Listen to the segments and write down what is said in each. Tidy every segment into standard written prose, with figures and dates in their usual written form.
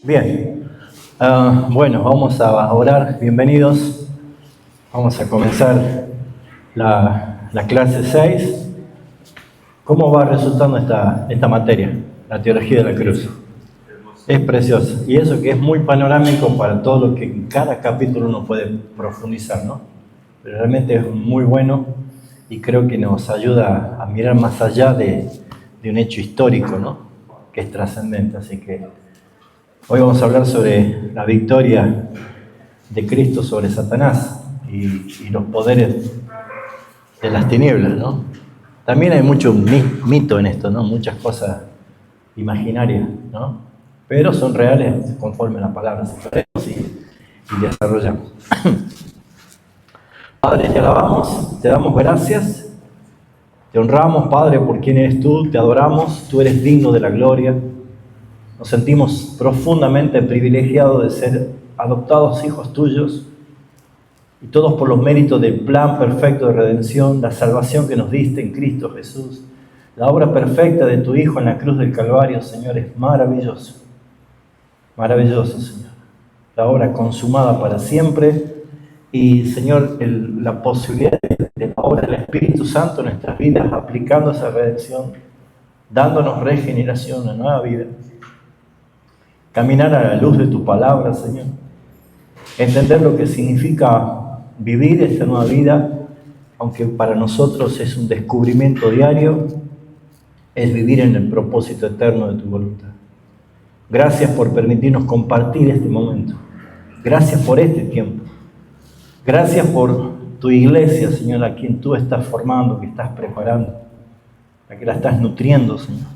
Bien, bueno, vamos a orar. Bienvenidos. Vamos a comenzar la clase 6. ¿Cómo va resultando esta materia? La teología de la cruz. Es preciosa. Y eso que es muy panorámico para todo lo que en cada capítulo uno puede profundizar, ¿no? Pero realmente es muy bueno y creo que nos ayuda a mirar más allá de un hecho histórico, ¿no? Que es trascendente. Así que hoy vamos a hablar sobre la victoria de Cristo sobre Satanás y los poderes de las tinieblas, ¿no? También hay mucho mito en esto, ¿no? Muchas cosas imaginarias, ¿no? Pero son reales conforme a la palabra y desarrollamos. Padre, te alabamos, te damos gracias, te honramos, Padre, por quién eres tú, te adoramos, tú eres digno de la gloria. Nos sentimos profundamente privilegiados de ser adoptados hijos tuyos y todos por los méritos del plan perfecto de redención, la salvación que nos diste en Cristo Jesús, la obra perfecta de tu Hijo en la cruz del Calvario, Señor, es maravilloso, maravilloso, Señor. La obra consumada para siempre y, Señor, la posibilidad de la obra del Espíritu Santo en nuestras vidas, aplicando esa redención, dándonos regeneración, una nueva vida. Caminar a la luz de tu palabra, Señor. Entender lo que significa vivir esta nueva vida, aunque para nosotros es un descubrimiento diario, es vivir en el propósito eterno de tu voluntad. Gracias por permitirnos compartir este momento. Gracias por este tiempo. Gracias por tu iglesia, Señor, a quien tú estás formando, que estás preparando, a que la estás nutriendo, Señor.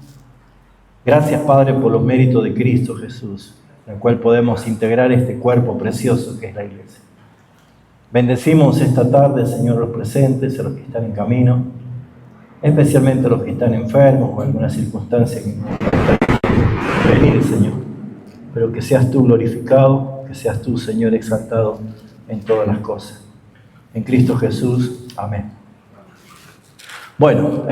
Gracias, Padre, por los méritos de Cristo Jesús, en el cual podemos integrar este cuerpo precioso que es la iglesia. Bendecimos esta tarde, Señor, los presentes, a los que están en camino, especialmente a los que están enfermos o en alguna circunstancia que no pueden venir, Señor. Pero que seas tú glorificado, que seas tú, Señor, exaltado en todas las cosas. En Cristo Jesús. Amén. Bueno,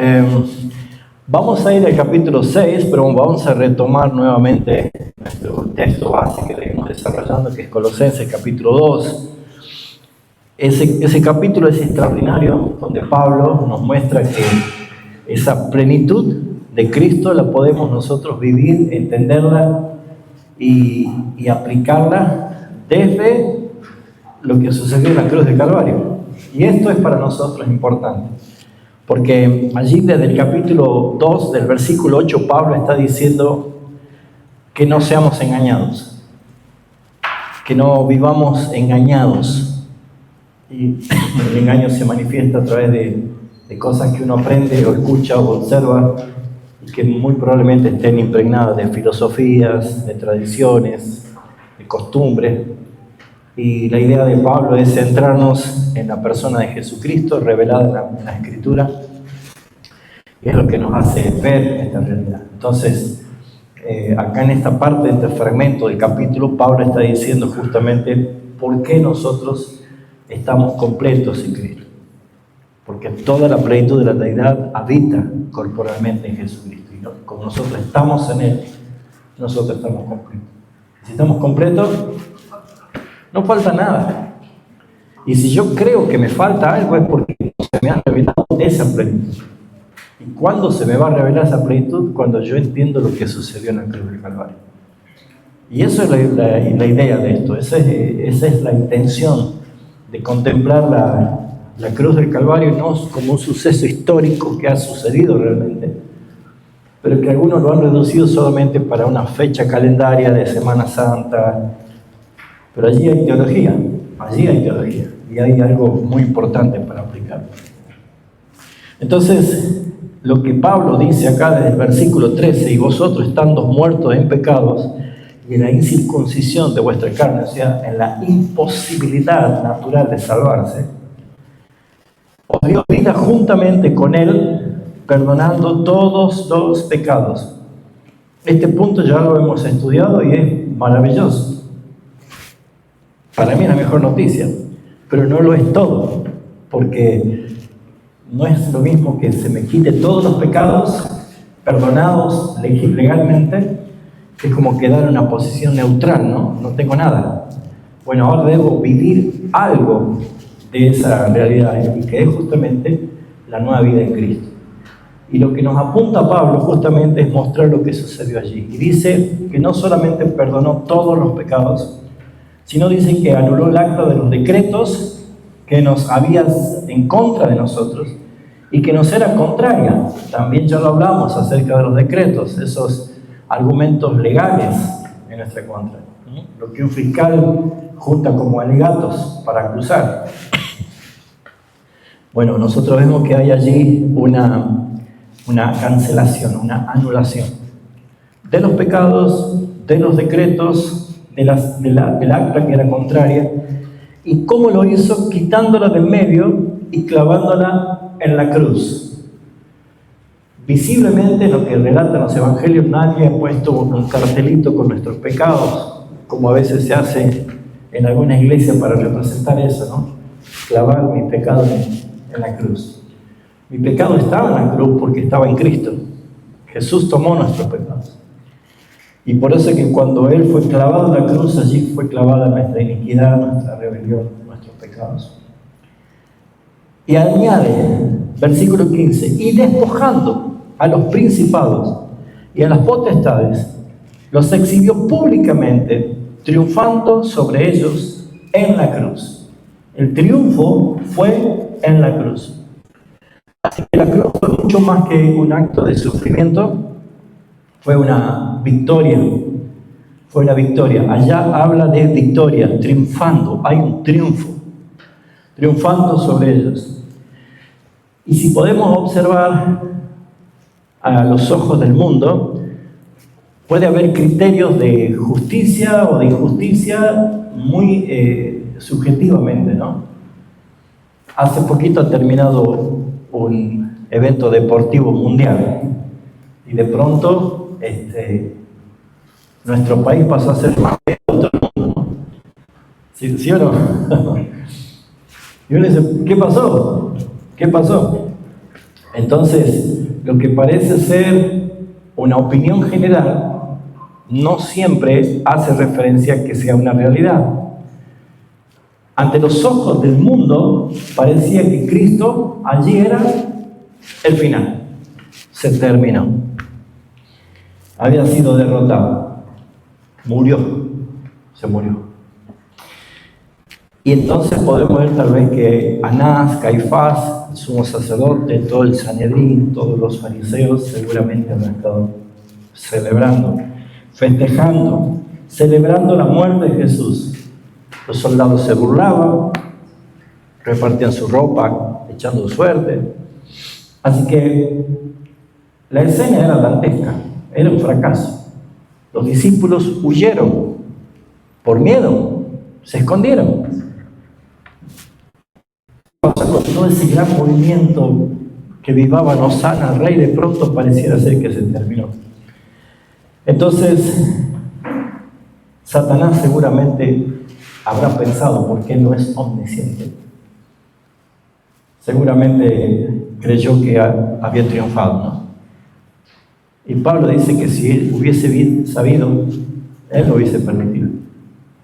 vamos a ir al capítulo 6, pero vamos a retomar nuevamente nuestro texto base que venimos desarrollando, que es Colosenses capítulo 2. Ese capítulo es extraordinario, donde Pablo nos muestra que esa plenitud de Cristo la podemos nosotros vivir, entenderla y aplicarla desde lo que sucedió en la cruz del Calvario. Y esto es para nosotros importante. Porque allí desde el capítulo 2 del versículo 8 Pablo está diciendo que no seamos engañados, que no vivamos engañados. Y el engaño se manifiesta a través de cosas que uno aprende o escucha o observa y que muy probablemente estén impregnadas de filosofías, de tradiciones, de costumbres. Y la idea de Pablo es centrarnos en la persona de Jesucristo revelada en la Escritura, y es lo que nos hace ver esta realidad. Entonces, acá en esta parte, en este fragmento del capítulo, Pablo está diciendo justamente por qué nosotros estamos completos en Cristo. Porque toda la plenitud de la deidad habita corporalmente en Jesucristo. Y como nosotros estamos en Él, nosotros estamos completos. Si estamos completos, no falta nada. Y si yo creo que me falta algo es porque no se me ha revelado esa plenitud. ¿Y cuándo se me va a revelar esa plenitud? Cuando yo entiendo lo que sucedió en la cruz del Calvario. Y eso es la idea de esto. Esa es la intención de contemplar la cruz del Calvario, no como un suceso histórico que ha sucedido realmente, pero que algunos lo han reducido solamente para una fecha calendaria de Semana Santa. Pero allí hay teología, y hay algo muy importante para aplicar. Entonces, lo que Pablo dice acá desde el versículo 13, y vosotros estando muertos en pecados y en la incircuncisión de vuestra carne, o sea, en la imposibilidad natural de salvarse, os dio vida juntamente con Él, perdonando todos los pecados. Este punto ya lo hemos estudiado y es maravilloso. Para mí es la mejor noticia, pero no lo es todo, porque no es lo mismo que se me quite todos los pecados perdonados legalmente Es como quedar en una posición neutral, ¿no? No tengo nada. Bueno, ahora debo vivir algo de esa realidad, y que es justamente la nueva vida en Cristo. Y lo que nos apunta Pablo justamente es mostrar lo que sucedió allí. Y dice que no solamente perdonó todos los pecados, sino dice que anuló el acta de los decretos que nos había en contra de nosotros y que nos era contraria. También ya lo hablamos acerca de los decretos, esos argumentos legales en nuestra contra, ¿sí? Lo que un fiscal junta como alegatos para acusar. Bueno, nosotros vemos que hay allí una cancelación, una anulación de los pecados, de los decretos, del acta que era contraria. ¿Y cómo lo hizo? Quitándola del medio y clavándola en la cruz. Visiblemente, lo que relatan los evangelios, nadie ha puesto un cartelito con nuestros pecados, como a veces se hace en alguna iglesia para representar eso, ¿no? Clavar mi pecado en la cruz. Mi pecado estaba en la cruz porque estaba en Cristo. Jesús tomó nuestros pecados. Y por eso es que cuando Él fue clavado en la cruz, allí fue clavada nuestra iniquidad, nuestra rebelión, nuestros pecados. Y añade, versículo 15, y despojando a los principados y a las potestades, los exhibió públicamente, triunfando sobre ellos en la cruz. El triunfo fue en la cruz. Así que la cruz fue mucho más que un acto de sufrimiento, fue una victoria. Fue una victoria. Allá habla de victoria, triunfando, hay un triunfo, triunfando sobre ellos. Y si podemos observar a los ojos del mundo, puede haber criterios de justicia o de injusticia muy subjetivamente, ¿no? Hace poquito ha terminado un evento deportivo mundial y de pronto nuestro país pasó a ser más que todo el mundo, ¿no? ¿Sí o no? Y uno dice, ¿qué pasó? ¿Qué pasó? Entonces, lo que parece ser una opinión general no siempre hace referencia a que sea una realidad. Ante los ojos del mundo, parecía que Cristo allí era el final. Se terminó. Había sido derrotado. Murió. Se murió. Y entonces podemos ver tal vez que Anás, Caifás, el sumo sacerdote, todo el Sanedrín, todos los fariseos seguramente han estado celebrando, festejando, celebrando la muerte de Jesús. Los soldados se burlaban, repartían su ropa, echando suerte. Así que la escena era dantesca, era un fracaso. Los discípulos huyeron por miedo, se escondieron. Con todo ese gran movimiento que vivaban Hosana al Rey, de pronto pareciera ser que se terminó. Entonces, Satanás seguramente habrá pensado, porque él no es omnisciente, seguramente creyó que había triunfado, ¿no? Y Pablo dice que si él hubiese sabido, él no hubiese permitido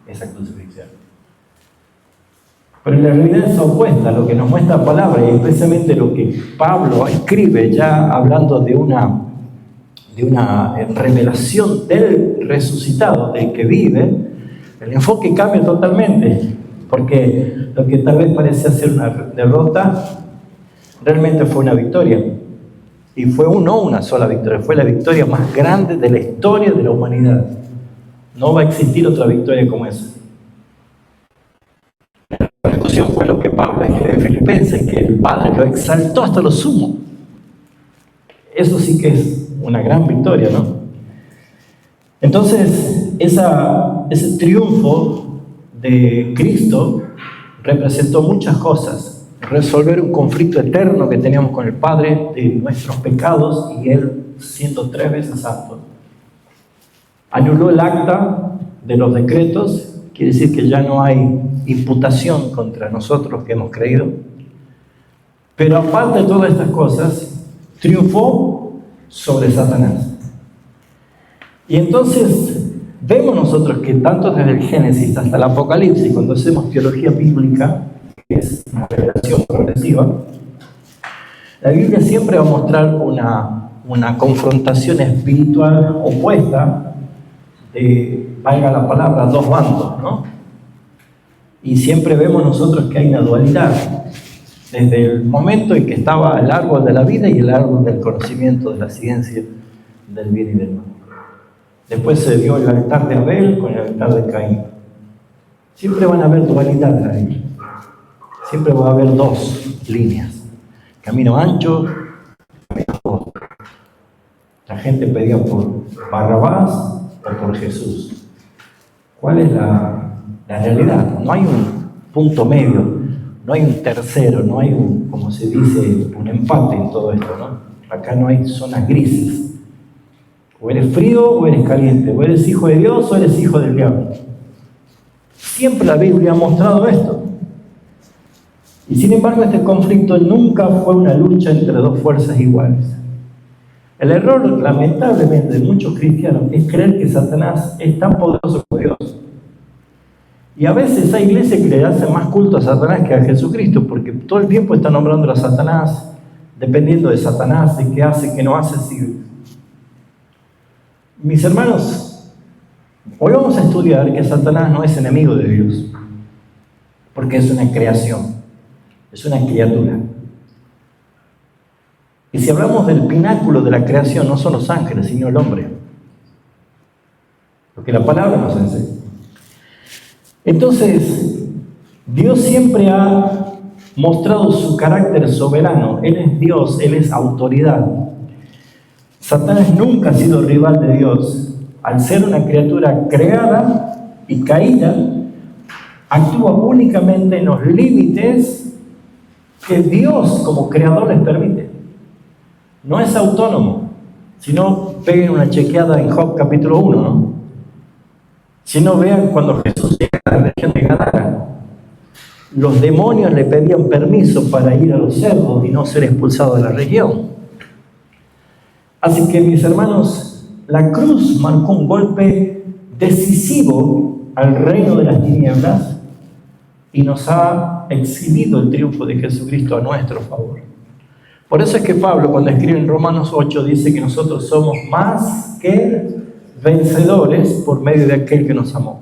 esa crucifixión. Pero en la realidad es opuesta, lo que nos muestra la palabra, y especialmente lo que Pablo escribe ya hablando de una revelación del resucitado, del que vive. El enfoque cambia totalmente, porque lo que tal vez parecía ser una derrota, realmente fue una victoria. Y fue no una sola victoria, fue la victoria más grande de la historia de la humanidad. No va a existir otra victoria como esa. La discusión fue lo que Pablo escribe en Filipenses, que el Padre lo exaltó hasta lo sumo. Eso sí que es una gran victoria, ¿no? Entonces, ese triunfo de Cristo representó muchas cosas. Resolver un conflicto eterno que teníamos con el Padre de nuestros pecados y Él siendo 3 veces santo. Anuló el acta de los decretos, quiere decir que ya no hay imputación contra nosotros que hemos creído. Pero aparte de todas estas cosas, triunfó sobre Satanás. Y entonces vemos nosotros que tanto desde el Génesis hasta el Apocalipsis, cuando hacemos teología bíblica, que es una revelación progresiva, la Biblia siempre va a mostrar una confrontación espiritual opuesta de, valga la palabra, dos bandos, ¿no? Y siempre vemos nosotros que hay una dualidad, desde el momento en que estaba el árbol de la vida y el árbol del conocimiento de la ciencia del bien y del mal. Después se dio el altar de Abel con el altar de Caín. Siempre van a haber dualidades ahí. Siempre va a haber dos líneas. Camino ancho, camino corto. La gente pedía por Barrabás o por Jesús. ¿Cuál es la realidad? No hay un punto medio, no hay un tercero, no hay un, como se dice, un empate en todo esto, ¿no? Acá no hay zonas grises. O eres frío o eres caliente, o eres hijo de Dios o eres hijo del diablo. Siempre la Biblia ha mostrado esto. Y sin embargo este conflicto nunca fue una lucha entre dos fuerzas iguales. El error, lamentablemente, de muchos cristianos es creer que Satanás es tan poderoso como Dios. Y a veces hay iglesias que le hacen más culto a Satanás que a Jesucristo, porque todo el tiempo están nombrando a Satanás, dependiendo de Satanás, de qué hace, qué no hace. Si... Mis hermanos, hoy vamos a estudiar que Satanás no es enemigo de Dios, porque es una creación, es una criatura. Y si hablamos del pináculo de la creación, no son los ángeles, sino el hombre, porque la palabra nos enseña. Entonces, Dios siempre ha mostrado su carácter soberano. Él es Dios, Él es autoridad. Satanás nunca ha sido rival de Dios. Al ser una criatura creada y caída, actúa únicamente en los límites que Dios como creador les permite. No es autónomo. Si no, peguen una chequeada en Job capítulo 1, ¿no? Si no, vean cuando Jesús llega a la región de Gadara, los demonios le pedían permiso para ir a los cerdos y no ser expulsado de la región. Así que, mis hermanos, la cruz marcó un golpe decisivo al reino de las tinieblas y nos ha exhibido el triunfo de Jesucristo a nuestro favor. Por eso es que Pablo, cuando escribe en Romanos 8, dice que nosotros somos más que vencedores por medio de aquel que nos amó.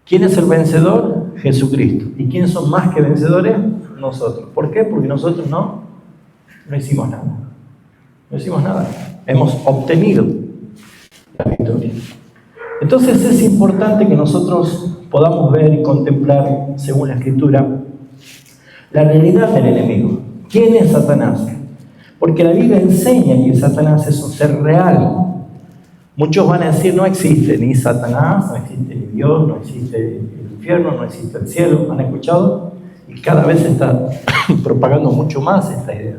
¿Quién es el vencedor? Jesucristo. ¿Y quiénes son más que vencedores? Nosotros. ¿Por qué? Porque nosotros no hicimos nada. No hicimos nada. Hemos obtenido la victoria. Entonces es importante que nosotros podamos ver y contemplar, según la Escritura, la realidad del enemigo. ¿Quién es Satanás? Porque la Biblia enseña que Satanás es un ser real. Muchos van a decir, no existe ni Satanás, no existe ni Dios, no existe el infierno, no existe el cielo. ¿Han escuchado? Y cada vez se está propagando mucho más esta idea.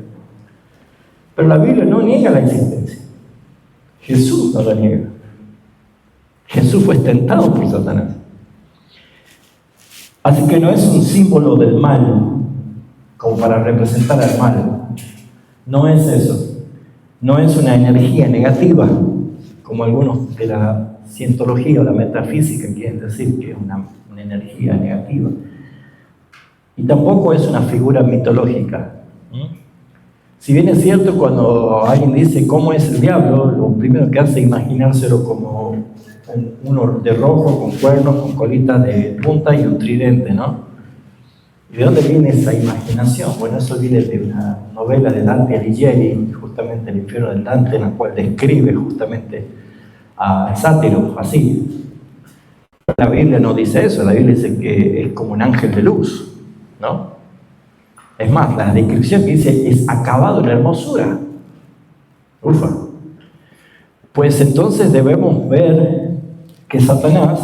Pero la Biblia no niega la existencia. Jesús no la niega. Jesús fue tentado por Satanás. Así que no es un símbolo del mal, como para representar al mal. No es eso. No es una energía negativa, como algunos de la cientología o la metafísica quieren decir que es una energía negativa. Y tampoco es una figura mitológica. Si bien es cierto, cuando alguien dice cómo es el diablo, lo primero que hace es imaginárselo como uno de rojo, con cuernos, con colitas de punta y un tridente, ¿no? ¿Y de dónde viene esa imaginación? Bueno, eso viene de una novela de Dante Alighieri, justamente El infierno de Dante, en la cual describe justamente a Sátiro así. La Biblia no dice eso, la Biblia dice que es como un ángel de luz, ¿no? Es más, la descripción que dice es acabado en la hermosura. Ufa. Pues entonces debemos ver que Satanás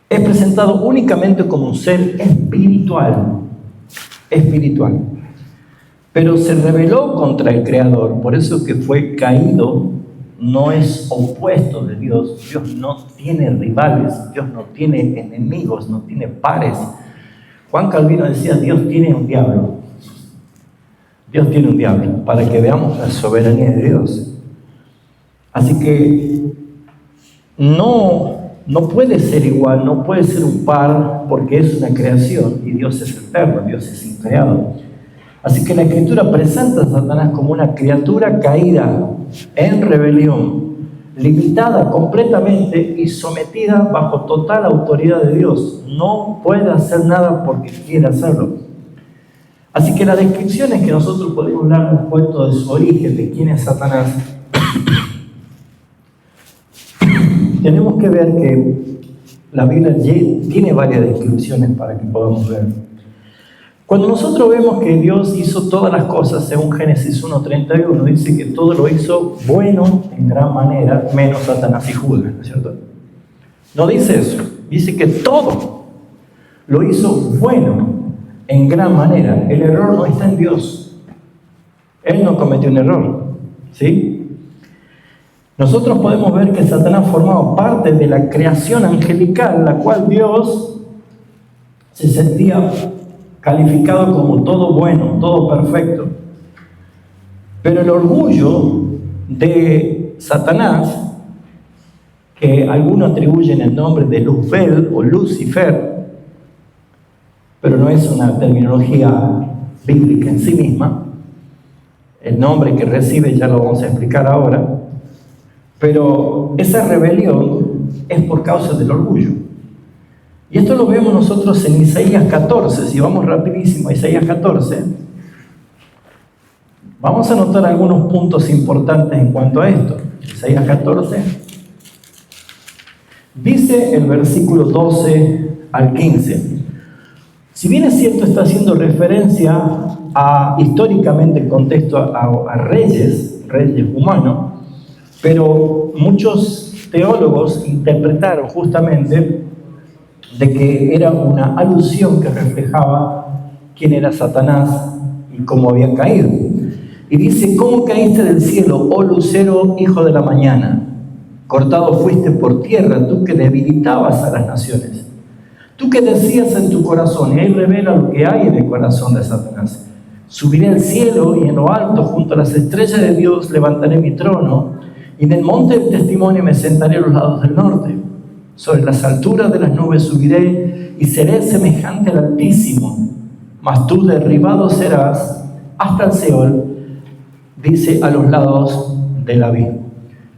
es presentado únicamente como un ser espiritual, pero se rebeló contra el Creador, por eso que fue caído, no es opuesto de Dios. Dios no tiene rivales, Dios no tiene enemigos, no tiene pares. Juan Calvino decía, Dios tiene un diablo. Dios tiene un diablo, para que veamos la soberanía de Dios. Así que no puede ser igual, no puede ser un par, porque es una creación y Dios es eterno, Dios es increado. Así que la Escritura presenta a Satanás como una criatura caída en rebelión, limitada completamente y sometida bajo total autoridad de Dios. No puede hacer nada porque quiere hacerlo. Así que las descripciones que nosotros podemos dar respecto de su origen, de quién es Satanás, tenemos que ver que la Biblia tiene varias descripciones para que podamos ver. Cuando nosotros vemos que Dios hizo todas las cosas, según Génesis 1:31, dice que todo lo hizo bueno en gran manera, menos Satanás y Judas, ¿no es cierto? No dice eso, dice que todo lo hizo bueno en gran manera. El error no está en Dios. Él no cometió un error, ¿sí? Nosotros podemos ver que Satanás formaba parte de la creación angelical, la cual Dios se sentía calificado como todo bueno, todo perfecto. Pero el orgullo de Satanás, que algunos atribuyen el nombre de Luzbel o Lucifer, pero no es una terminología bíblica en sí misma, el nombre que recibe ya lo vamos a explicar ahora, pero esa rebelión es por causa del orgullo. Y esto lo vemos nosotros en Isaías 14. Si vamos rapidísimo a Isaías 14, vamos a notar algunos puntos importantes en cuanto a esto. Isaías 14, dice el versículo 12 al 15. Si bien es cierto, está haciendo referencia a, históricamente, el contexto a reyes humanos, pero muchos teólogos interpretaron justamente de que era una alusión que reflejaba quién era Satanás y cómo había caído. Y dice: ¿cómo caíste del cielo, oh lucero, hijo de la mañana? Cortado fuiste por tierra, tú que debilitabas a las naciones. Tú que decías en tu corazón, y ahí revela lo que hay en el corazón de Satanás: subiré al cielo y en lo alto, junto a las estrellas de Dios, levantaré mi trono, y en el monte del testimonio me sentaré a los lados del norte. Sobre las alturas de las nubes subiré y seré semejante al Altísimo, mas tú derribado serás hasta el Seol, dice, a los lados del abismo.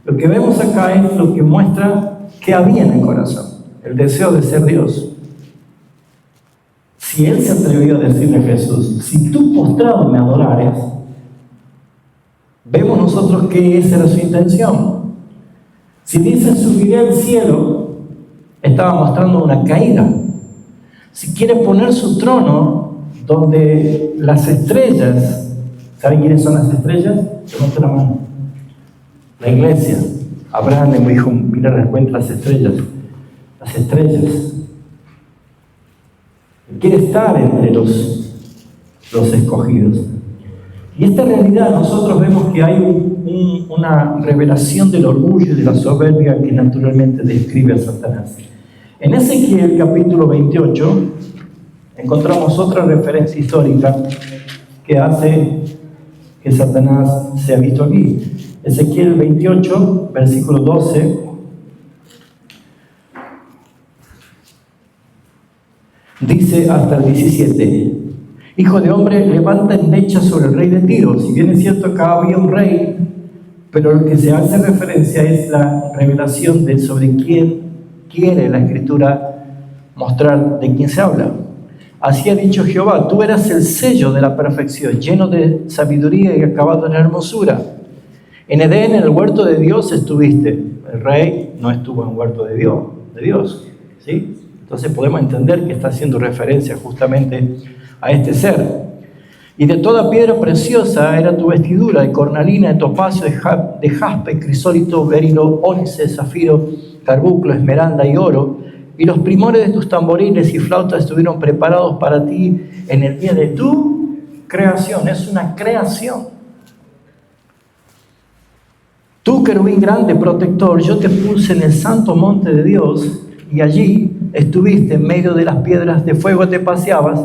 Lo que vemos acá es lo que muestra que había en el corazón, el deseo de ser Dios. Si él se atrevió a decirle a Jesús: si tú postrado me adorares, vemos nosotros que esa era su intención. Si dice subiré al cielo, estaba mostrando una caída. Si quiere poner su trono donde las estrellas, ¿saben quiénes son las estrellas? Levanta la mano. La iglesia. Abraham le dijo: mira, encuentra las estrellas. Las estrellas. Quiere estar entre los escogidos. Y esta realidad nosotros vemos que hay una revelación del orgullo y de la soberbia que naturalmente describe a Satanás. En Ezequiel capítulo 28 encontramos otra referencia histórica que hace que Satanás sea visto aquí. Ezequiel 28, versículo 12, dice hasta el 17: Hijo de hombre, levanta endecha sobre el rey de Tiro. Si bien es cierto, acá había un rey, pero lo que se hace referencia es la revelación de sobre quién quiere la Escritura mostrar de quién se habla. Así ha dicho Jehová: tú eras el sello de la perfección, lleno de sabiduría y acabado en hermosura. En Edén, en el huerto de Dios, estuviste. El rey no estuvo en el huerto de Dios, ¿sí? Entonces podemos entender que está haciendo referencia justamente a este ser. Y de toda piedra preciosa era tu vestidura, de cornalina, de topacio, de jaspe, crisólito, berilo, ónice, zafiro, carbunclo, esmeralda y oro. Y los primores de tus tamboriles y flautas estuvieron preparados para ti en el día de tu creación. Es una creación. Tú, querubín grande, protector, yo te puse en el santo monte de Dios, y allí estuviste en medio de las piedras de fuego, te paseabas.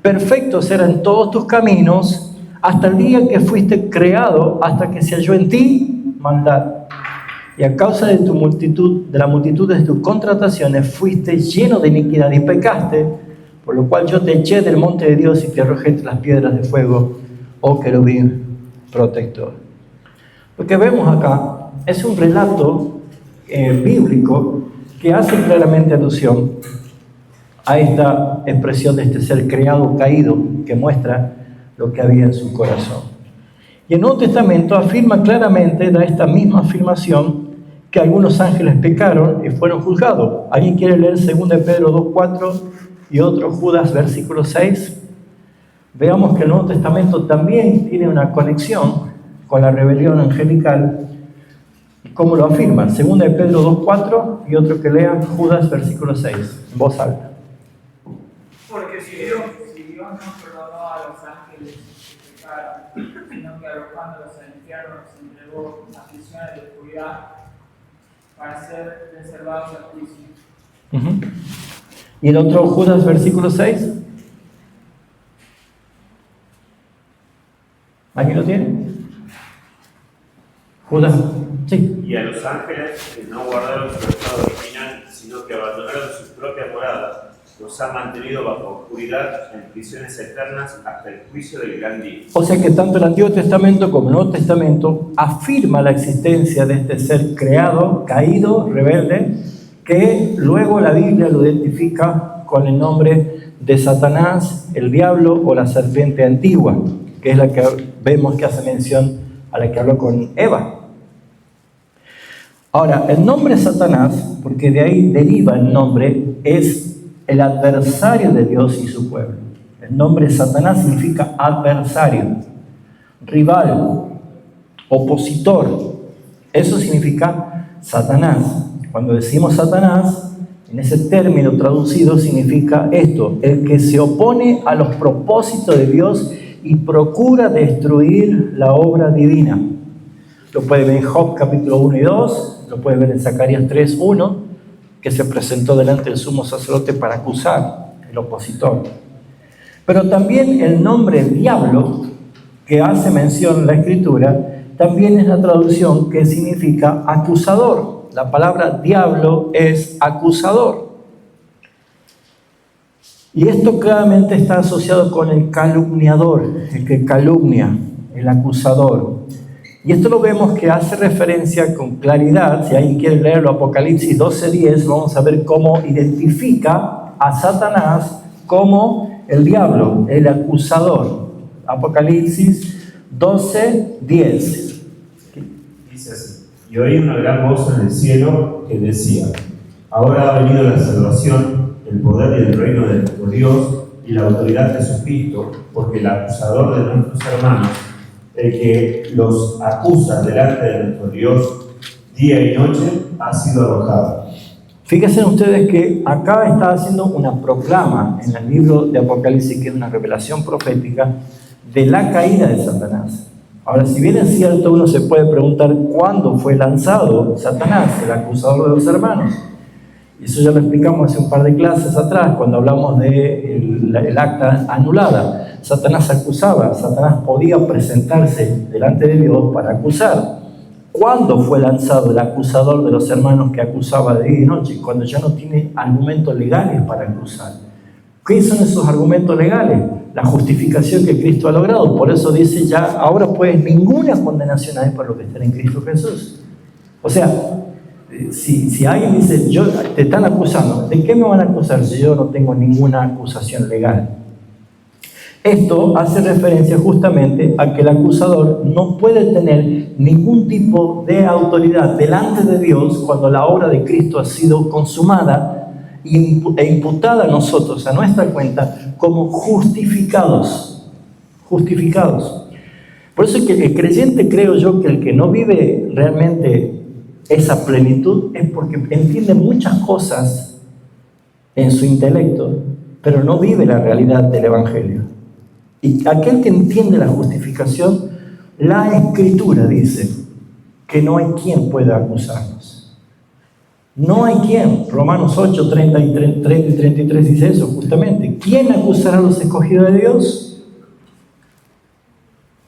Perfectos eran todos tus caminos hasta el día que fuiste creado, hasta que se halló en ti maldad. y a causa de la multitud de tus contrataciones fuiste lleno de iniquidad y pecaste, por lo cual yo te eché del monte de Dios y te arrojé entre las piedras de fuego, oh querubín protector. Lo que vemos acá es un relato bíblico que hace claramente alusión a esta expresión de este ser creado caído que muestra lo que había en su corazón. Y el Nuevo Testamento afirma claramente, da esta misma afirmación, que algunos ángeles pecaron y fueron juzgados. ¿Alguien quiere leer 2 de Pedro 2:4 y otro Judas versículo 6? Veamos que el Nuevo Testamento también tiene una conexión con la rebelión angelical. ¿Cómo lo afirma? 2 de Pedro 2:4 y otro que lea Judas versículo 6, en voz alta. Porque si Dios no perdonó a los ángeles que pecaron, sino que arrojándolos al infierno los entregó a prisiones de oscuridad para ser reservados al juicio. ¿Y el otro Judas versículo 6? ¿Alguien lo tiene? Judas, sí. Y a los ángeles que no guardaron su estado original, sino que abandonaron sus propias moradas, los ha mantenido bajo oscuridad en prisiones eternas hasta el juicio del gran día. O sea que tanto el Antiguo Testamento como el Nuevo Testamento afirma la existencia de este ser creado, caído, rebelde, que luego la Biblia lo identifica con el nombre de Satanás, el diablo o la serpiente antigua, que es la que vemos que hace mención a la que habló con Eva. Ahora, el nombre Satanás, porque de ahí deriva el nombre, es el adversario de Dios y su pueblo. El nombre Satanás significa adversario, rival, opositor. Eso significa Satanás. Cuando decimos Satanás, en ese término traducido significa esto: el que se opone a los propósitos de Dios y procura destruir la obra divina. Lo puede ver en Job capítulo 1 y 2, lo puede ver en Zacarías 3, 1, que se presentó delante del sumo sacerdote para acusar el opositor. Pero también el nombre diablo, que hace mención en la Escritura, también es la traducción que significa acusador. La palabra diablo es acusador. Y esto claramente está asociado con el calumniador, el que calumnia, el acusador. Y esto lo vemos que hace referencia con claridad. Si alguien quiere leerlo, Apocalipsis 12:10, vamos a ver cómo identifica a Satanás como el diablo, el acusador. Apocalipsis 12:10. Dice así: y oí una gran voz en el cielo que decía: ahora ha venido la salvación, el poder y el reino de nuestro Dios y la autoridad de Jesucristo, porque el acusador de nuestros hermanos, el que los acusa delante de nuestro Dios día y noche, ha sido arrojado. Fíjense ustedes que acá está haciendo una proclama en el libro de Apocalipsis, que es una revelación profética de la caída de Satanás. Ahora, si bien es cierto, uno se puede preguntar cuándo fue lanzado Satanás, el acusador de los hermanos. Eso ya lo explicamos hace un par de clases atrás, cuando hablamos del acta anulada. Satanás acusaba, Satanás podía presentarse delante de Dios para acusar. ¿Cuándo fue lanzado el acusador de los hermanos que acusaba de día y noche? Cuando ya no tiene argumentos legales para acusar. ¿Qué son esos argumentos legales? La justificación que Cristo ha logrado. Por eso dice ya, ahora pues ninguna condenación hay para los que están en Cristo Jesús. O sea, si alguien dice, te están acusando, ¿de qué me van a acusar si yo no tengo ninguna acusación legal? Esto hace referencia justamente a que el acusador no puede tener ningún tipo de autoridad delante de Dios cuando la obra de Cristo ha sido consumada e imputada a nosotros, a nuestra cuenta, como justificados. Justificados. Por eso es que el creyente, creo yo, que el que no vive realmente esa plenitud es porque entiende muchas cosas en su intelecto, pero no vive la realidad del Evangelio. Y aquel que entiende la justificación, la Escritura dice que no hay quien pueda acusarnos. No hay quien. Romanos 8, 30 y 33 dice eso justamente. ¿Quién acusará a los escogidos de Dios?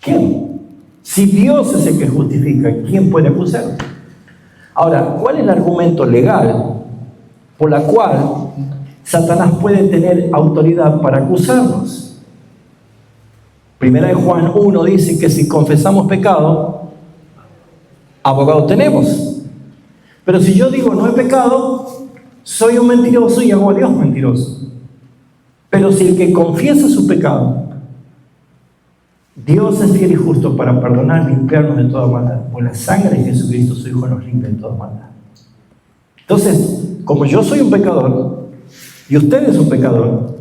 ¿Quién? Si Dios es el que justifica, ¿quién puede acusar? Ahora, ¿cuál es el argumento legal por la cual Satanás puede tener autoridad para acusarnos? Primera de Juan 1 dice que si confesamos pecado, abogado tenemos. Pero si yo digo no he pecado, soy un mentiroso y hago a Dios mentiroso. Pero si el que confiesa su pecado, Dios es fiel y justo para perdonar y limpiarnos de toda maldad. Por la sangre de Jesucristo, su Hijo, nos limpia de toda maldad. Entonces, como yo soy un pecador y usted es un pecador,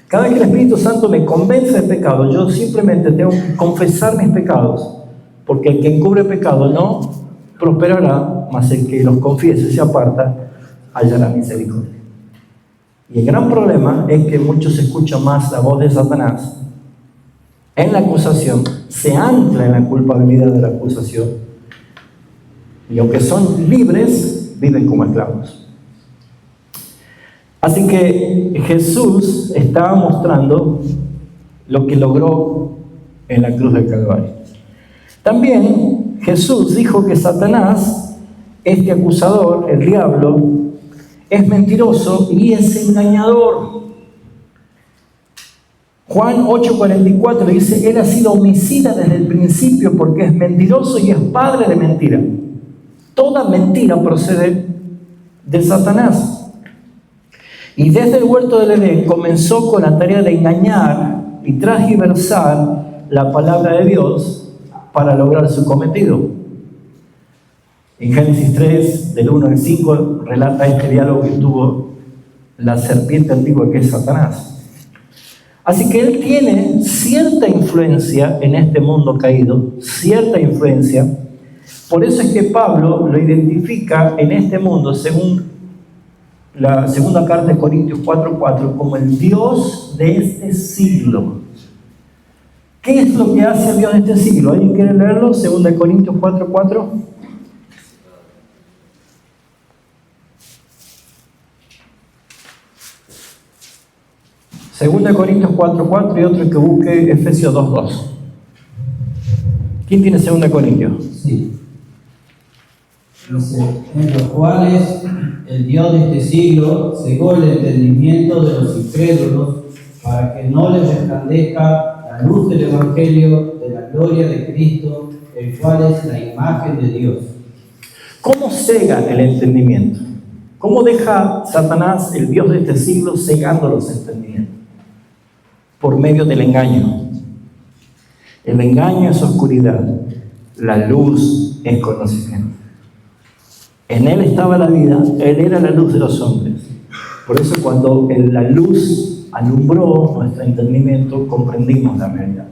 cada vez que el Espíritu Santo me convence de pecado, yo simplemente tengo que confesar mis pecados, porque el que encubre pecado no prosperará, mas el que los confiese y se aparta hallará misericordia. Y el gran problema es que muchos escuchan más la voz de Satanás en la acusación, se ancla en la culpabilidad de la acusación, y aunque son libres, viven como esclavos. Así que Jesús estaba mostrando lo que logró en la cruz del Calvario. También Jesús dijo que Satanás, este acusador, el diablo, es mentiroso y es engañador. Juan 8:44 dice: Él ha sido homicida desde el principio porque es mentiroso y es padre de mentira. Toda mentira procede de Satanás. Y desde el huerto del Edén comenzó con la tarea de engañar y transgiversar la palabra de Dios para lograr su cometido. En Génesis 3, del 1 al 5, relata este diálogo que tuvo la serpiente antigua, que es Satanás. Así que él tiene cierta influencia en este mundo caído, cierta influencia. Por eso es que Pablo lo identifica en este mundo, según la segunda carta de Corintios 4:4, como el Dios de este siglo. ¿Qué es lo que hace el Dios de este siglo? ¿Alguien quiere leerlo? Segunda de Corintios 4:4. Segunda de Corintios 4:4 y otro que busque Efesios 2:2. ¿Quién tiene Segunda de Corintios? Sí. Dice: en los cuales el Dios de este siglo cegó el entendimiento de los incrédulos para que no les resplandezca la luz del Evangelio de la gloria de Cristo, el cual es la imagen de Dios. ¿Cómo cega el entendimiento? ¿Cómo deja Satanás, el Dios de este siglo, cegando los entendimientos? Por medio del engaño. El engaño es oscuridad, la luz es conocimiento. En él estaba la vida, él era la luz de los hombres. Por eso cuando la luz alumbró nuestro entendimiento, comprendimos la realidad.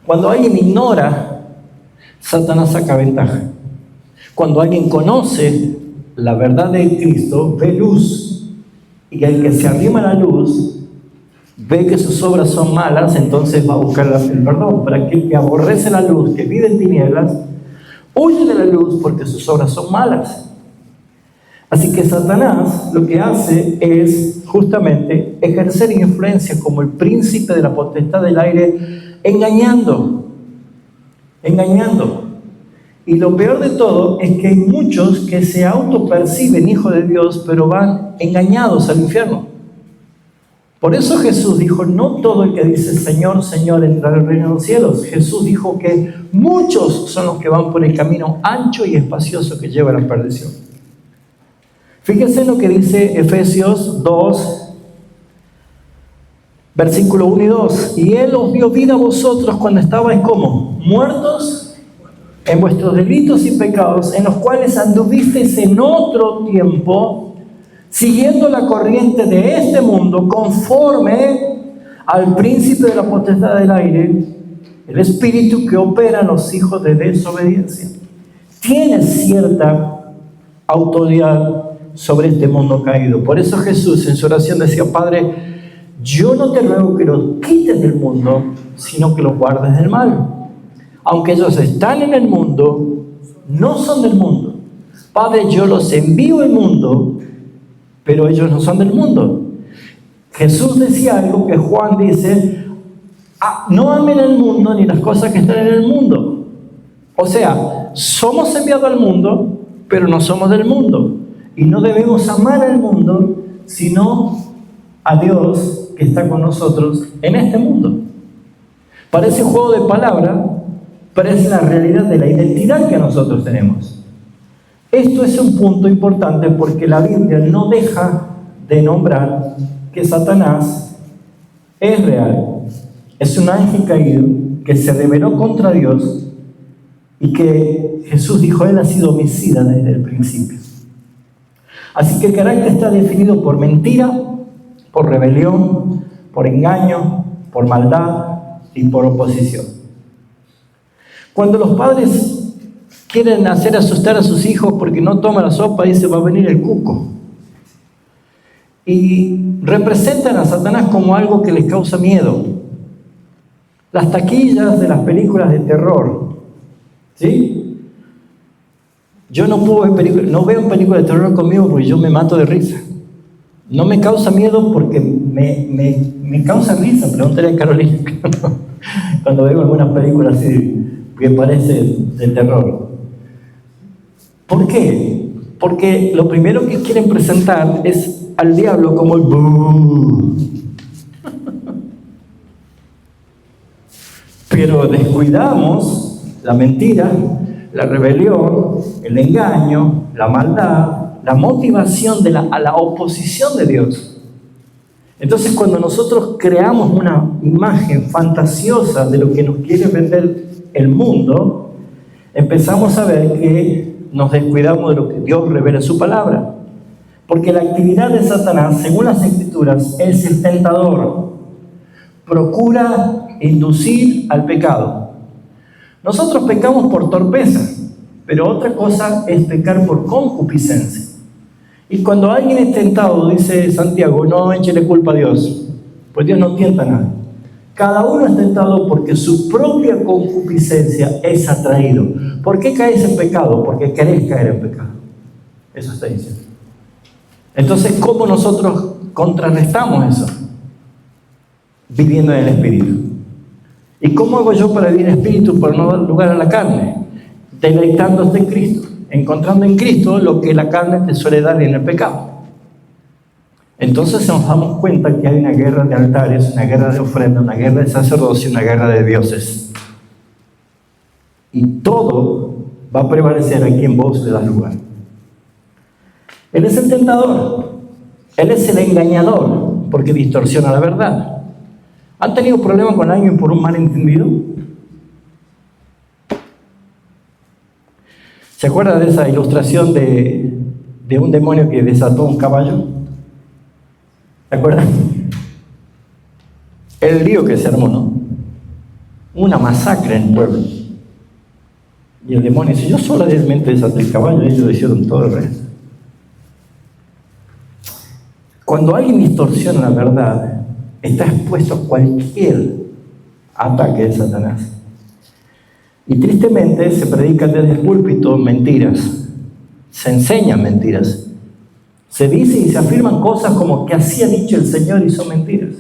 Cuando alguien ignora, Satanás saca ventaja. Cuando alguien conoce la verdad de Cristo, ve luz, y el que se arrima a la luz ve que sus obras son malas, entonces va a buscar el perdón. Para aquel que aborrece la luz, que vive en tinieblas, huye de la luz porque sus obras son malas. Así que Satanás lo que hace es justamente ejercer influencia como el príncipe de la potestad del aire, engañando. Y lo peor de todo es que hay muchos que se autoperciben hijos de Dios, pero van engañados al infierno. Por eso Jesús dijo: no todo el que dice Señor, Señor entrará al reino de los cielos. Jesús dijo que muchos son los que van por el camino ancho y espacioso que lleva a la perdición. Fíjense lo que dice Efesios 2, versículo 1 y 2. Y Él os dio vida a vosotros cuando estabais como muertos en vuestros delitos y pecados, en los cuales anduvisteis en otro tiempo, siguiendo la corriente de este mundo, conforme al príncipe de la potestad del aire, el espíritu que opera en los hijos de desobediencia. Tiene cierta autoridad sobre este mundo caído. Por eso Jesús en su oración decía: Padre, yo no te ruego que los quites del mundo, sino que los guardes del mal. Aunque ellos están en el mundo, no son del mundo. Padre, yo los envío al mundo, pero ellos no son del mundo. Jesús decía algo que Juan dice: no amen el mundo ni las cosas que están en el mundo. O sea, somos enviados al mundo, pero no somos del mundo. Y no debemos amar al mundo, sino a Dios que está con nosotros en este mundo. Parece juego de palabras, pero es la realidad de la identidad que nosotros tenemos. Esto es un punto importante porque la Biblia no deja de nombrar que Satanás es real. Es un ángel caído que se rebeló contra Dios y que Jesús dijo, él ha sido homicida desde el principio. Así que el carácter está definido por mentira, por rebelión, por engaño, por maldad y por oposición. Cuando los padres quieren hacer asustar a sus hijos porque no toman la sopa, dice, va a venir el cuco. Y representan a Satanás como algo que les causa miedo. Las taquillas de las películas de terror, ¿sí? Yo no veo películas de terror conmigo porque yo me mato de risa. No me causa miedo porque me causa risa. Pregúntale a Carolina cuando veo alguna película así que parece de terror. ¿Por qué? Porque lo primero que quieren presentar es al diablo como el ¡bú! Pero descuidamos la mentira, la rebelión, el engaño, la maldad, la motivación a la oposición de Dios. Entonces, cuando nosotros creamos una imagen fantasiosa de lo que nos quiere vender el mundo, empezamos a ver que nos descuidamos de lo que Dios revela en su palabra. Porque la actividad de Satanás, según las Escrituras, es el tentador. Procura inducir al pecado. Nosotros pecamos por torpeza, pero otra cosa es pecar por concupiscencia. Y cuando alguien es tentado, dice Santiago, no échele culpa a Dios, pues Dios no tienta a nadie. Cada uno es tentado porque su propia concupiscencia es atraído. ¿Por qué caes en pecado? Porque querés caer en pecado. Eso está diciendo. Entonces, ¿cómo nosotros contrarrestamos eso? Viviendo en el Espíritu. ¿Y cómo hago yo para vivir en el Espíritu para no dar lugar a la carne? Deleitándote en Cristo, encontrando en Cristo lo que la carne te suele dar en el pecado. Entonces nos damos cuenta que hay una guerra de altares, una guerra de ofrenda, una guerra de sacerdocio, una guerra de dioses. Y todo va a prevalecer a quien vos le das lugar. Él es el tentador, él es el engañador, porque distorsiona la verdad. ¿Han tenido problemas con alguien por un malentendido? ¿Se acuerdan de esa ilustración de un demonio que desató un caballo? ¿Se acuerdan? El lío que se armó, ¿no? Una masacre en el pueblo. Y el demonio dice, yo solamente desaté el caballo, y ellos hicieron todo el resto. Cuando alguien distorsiona la verdad, está expuesto a cualquier ataque de Satanás. Y tristemente se predican desde el púlpito mentiras, se enseñan mentiras, se dice y se afirman cosas como que así ha dicho el Señor y son mentiras.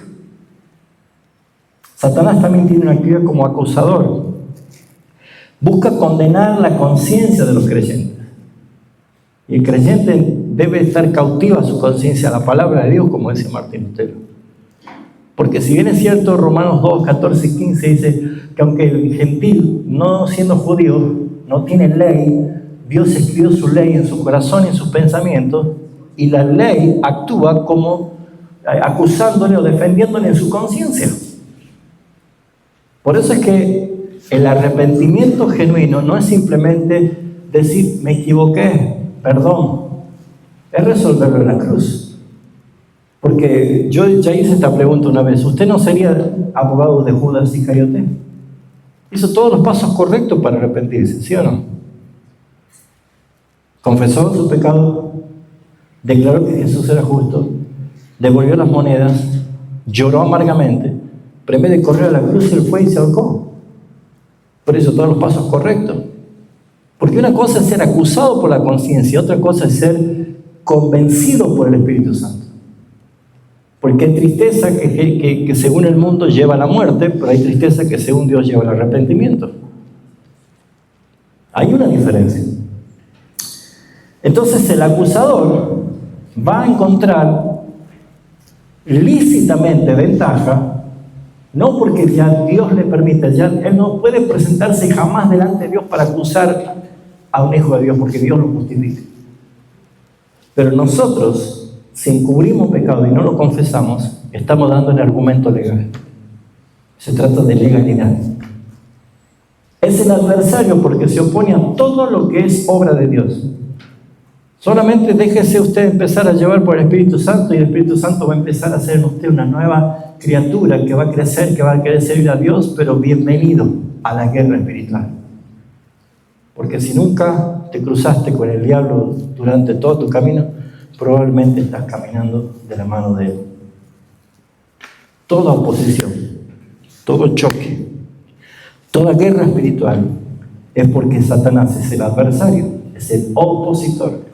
Satanás también tiene una actividad como acusador. Busca condenar la conciencia de los creyentes. Y el creyente debe estar cautivo a su conciencia, a la palabra de Dios, como dice Martín Lutero. Porque si bien es cierto, Romanos 2, 14 y 15 dice que aunque el gentil, no siendo judío, no tiene ley, Dios escribió su ley en su corazón y en sus pensamientos, y la ley actúa como acusándole o defendiéndole en su conciencia. Por eso es que el arrepentimiento genuino no es simplemente decir, me equivoqué, perdón, es resolverlo en la cruz. Porque yo ya hice esta pregunta una vez, ¿usted no sería abogado de Judas Iscariote? Hizo todos los pasos correctos para arrepentirse, ¿sí o no? Confesó su pecado, declaró que Jesús era justo, devolvió las monedas, lloró amargamente, pero en vez de correr a la cruz, él fue y se ahorcó. Por eso todos los pasos correctos. Porque una cosa es ser acusado por la conciencia, otra cosa es ser convencido por el Espíritu Santo. Porque hay tristeza que según el mundo lleva a la muerte, pero hay tristeza que según Dios lleva al arrepentimiento. Hay una diferencia. Entonces el acusador va a encontrar lícitamente ventaja, no porque ya Dios le permite, ya él no puede presentarse jamás delante de Dios para acusar a un hijo de Dios, porque Dios lo justifica. Pero nosotros, si encubrimos pecado y no lo confesamos, estamos dando el argumento legal. Se trata de legalidad. Es el adversario porque se opone a todo lo que es obra de Dios. Solamente déjese usted empezar a llevar por el Espíritu Santo y el Espíritu Santo va a empezar a hacer en usted una nueva criatura que va a crecer, que va a querer servir a Dios, pero bienvenido a la guerra espiritual. Porque si nunca te cruzaste con el diablo durante todo tu camino, probablemente estás caminando de la mano de él. Toda oposición, todo choque, toda guerra espiritual es porque Satanás es el adversario, es el opositor.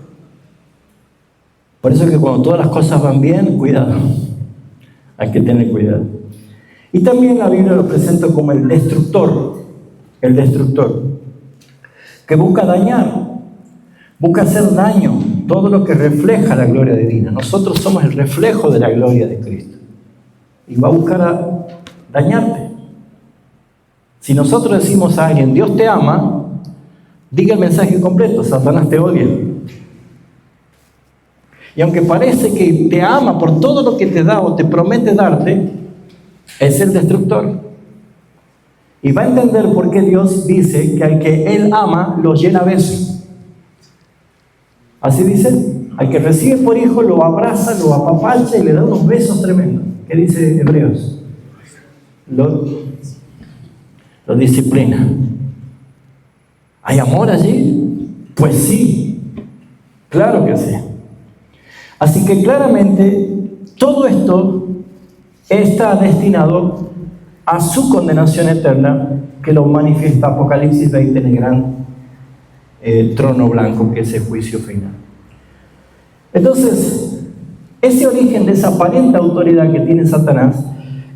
Por eso es que cuando todas las cosas van bien, cuidado, hay que tener cuidado. Y también la Biblia lo presenta como el destructor, que busca dañar, busca hacer daño, todo lo que refleja la gloria divina. Nosotros somos el reflejo de la gloria de Cristo. Y va a buscar dañarte. Si nosotros decimos a alguien, Dios te ama, diga el mensaje completo, Satanás te odia. Y aunque parece que te ama por todo lo que te da o te promete darte, es el destructor. Y va a entender por qué Dios dice que al que Él ama, lo llena a besos. Así dice, al que recibe por hijo, lo abraza, lo apapacha y le da unos besos tremendos. ¿Qué dice Hebreos? Lo disciplina. ¿Hay amor allí? Pues sí, claro que sí. Así que claramente todo esto está destinado a su condenación eterna, que lo manifiesta Apocalipsis 20 en el gran trono blanco, que es el juicio final. Entonces, ese origen de esa aparente autoridad que tiene Satanás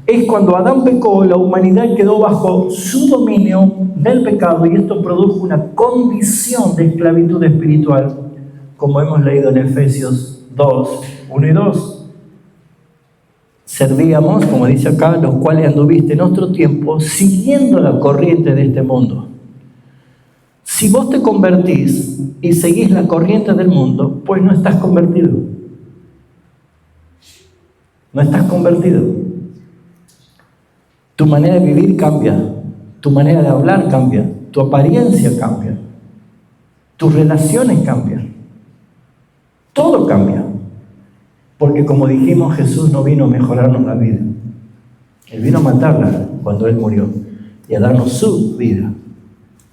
es cuando Adán pecó, la humanidad quedó bajo su dominio del pecado y esto produjo una condición de esclavitud espiritual, como hemos leído en Efesios 2, 1 y 2. Servíamos, como dice acá, los cuales anduviste en otro tiempo siguiendo la corriente de este mundo. Si vos te convertís y seguís la corriente del mundo, pues no estás convertido. No estás convertido. Tu manera de vivir cambia, tu manera de hablar cambia, tu apariencia cambia, tus relaciones cambian. Todo cambia, porque como dijimos, Jesús no vino a mejorarnos la vida. Él vino a matarla cuando Él murió y a darnos su vida.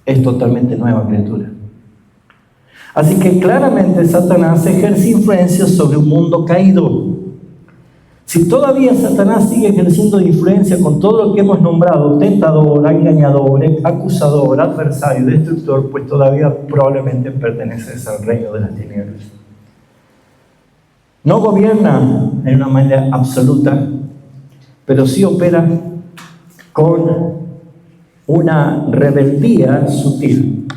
Es totalmente nueva criatura. Así que claramente Satanás ejerce influencia sobre un mundo caído. Si todavía Satanás sigue ejerciendo influencia con todo lo que hemos nombrado, tentador, engañador, acusador, adversario, destructor, pues todavía probablemente perteneces al reino de las tinieblas. No gobierna en una manera absoluta, pero sí opera con una rebeldía sutil.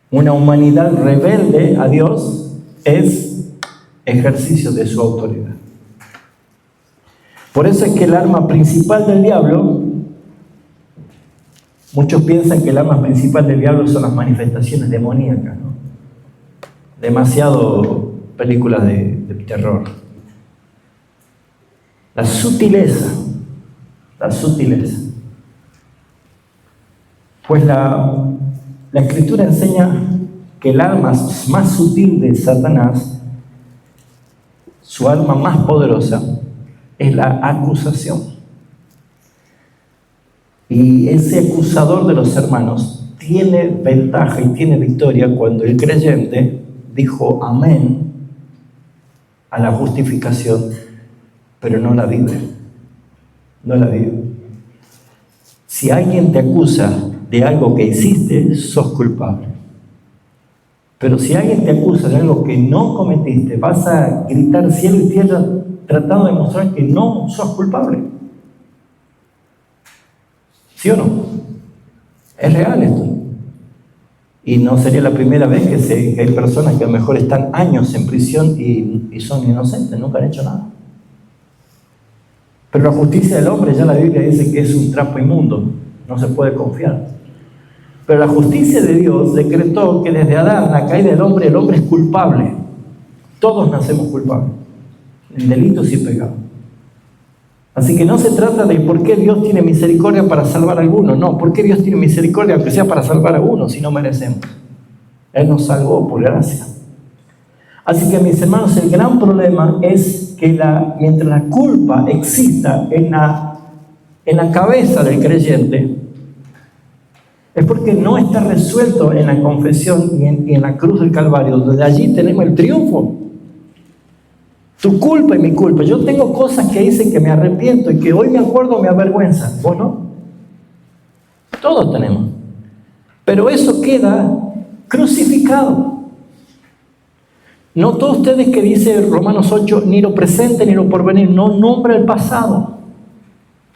Una humanidad rebelde a Dios es ejercicio de su autoridad. Por eso es que el arma principal del diablo, muchos piensan que el arma principal del diablo son las manifestaciones demoníacas, ¿no? Demasiado películas de terror. La sutileza. Pues la Escritura enseña que el arma más sutil de Satanás, su arma más poderosa, es la acusación. Y ese acusador de los hermanos tiene ventaja y tiene victoria cuando el creyente dijo amén a la justificación, pero no la vive. No la vive. Si alguien te acusa de algo que hiciste, sos culpable. Pero si alguien te acusa de algo que no cometiste, vas a gritar cielo y tierra tratando de mostrar que no sos culpable. ¿Sí o no? Es real esto. Y no sería la primera vez que hay personas que a lo mejor están años en prisión y son inocentes, nunca han hecho nada. Pero la justicia del hombre, ya la Biblia dice que es un trapo inmundo, no se puede confiar. Pero la justicia de Dios decretó que desde Adán, la caída del hombre, el hombre es culpable. Todos nacemos culpables, en delitos y pecados. Así que no se trata de por qué Dios tiene misericordia para salvar a algunos. No, por qué Dios tiene misericordia aunque sea para salvar a algunos si no merecemos. Él nos salvó por gracia. Así que, mis hermanos, el gran problema es que mientras la culpa exista en la cabeza del creyente, es porque no está resuelto en la confesión y en la cruz del Calvario, donde allí tenemos el triunfo. Tu culpa y mi culpa. Yo tengo cosas que hice que me arrepiento y que hoy me acuerdo me avergüenza. ¿Vos no? Todos tenemos. Pero eso queda crucificado. Notó ustedes que dice Romanos 8, ni lo presente ni lo porvenir, no nombra el pasado.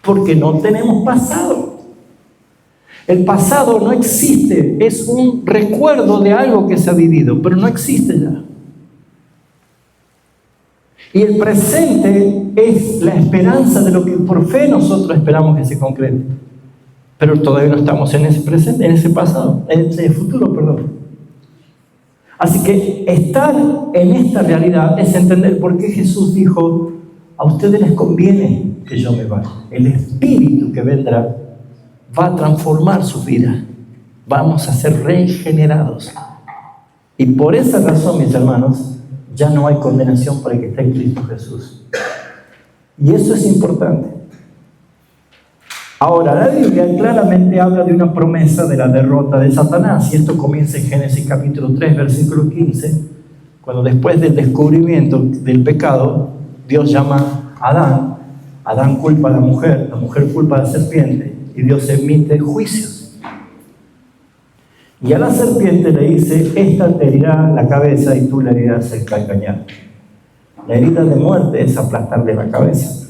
Porque no tenemos pasado. El pasado no existe, es un recuerdo de algo que se ha vivido, pero no existe ya. Y el presente es la esperanza de lo que por fe nosotros esperamos que se concrete. Pero todavía no estamos en ese presente, en ese pasado, en ese futuro, perdón. Así que estar en esta realidad es entender por qué Jesús dijo: a ustedes les conviene que yo me vaya. El Espíritu que vendrá va a transformar su vida. Vamos a ser regenerados. Y por esa razón, mis hermanos, ya no hay condenación para el que está en Cristo Jesús. Y eso es importante. Ahora, la Biblia claramente habla de una promesa de la derrota de Satanás. Y esto comienza en Génesis capítulo 3, versículo 15, cuando después del descubrimiento del pecado, Dios llama a Adán. Adán culpa a la mujer culpa a la serpiente, y Dios emite juicios. Y a la serpiente le dice: esta te herirá la cabeza y tú le herirás el calcañar. La herida de muerte es aplastarle la cabeza.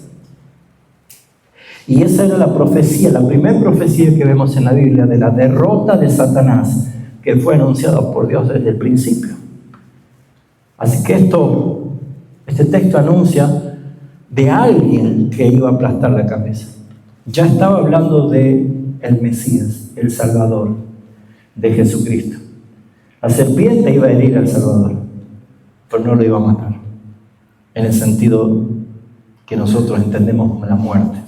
Y esa era la profecía, la primera profecía que vemos en la Biblia de la derrota de Satanás, que fue anunciada por Dios desde el principio. Así que este texto anuncia de alguien que iba a aplastar la cabeza. Ya estaba hablando de el Mesías, el Salvador, de Jesucristo. La serpiente iba a herir al Salvador, pero no lo iba a matar, en el sentido que nosotros entendemos como la muerte.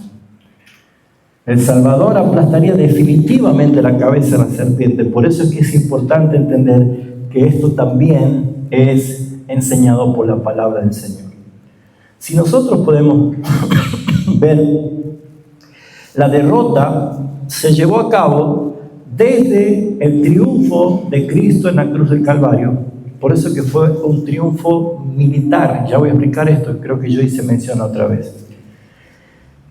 El Salvador aplastaría definitivamente la cabeza de la serpiente. Por eso es que es importante entender que esto también es enseñado por la palabra del Señor. Si nosotros podemos ver, la derrota se llevó a cabo desde el triunfo de Cristo en la cruz del Calvario. Por eso que fue un triunfo militar. Ya voy a explicar esto, creo que yo hice mención otra vez.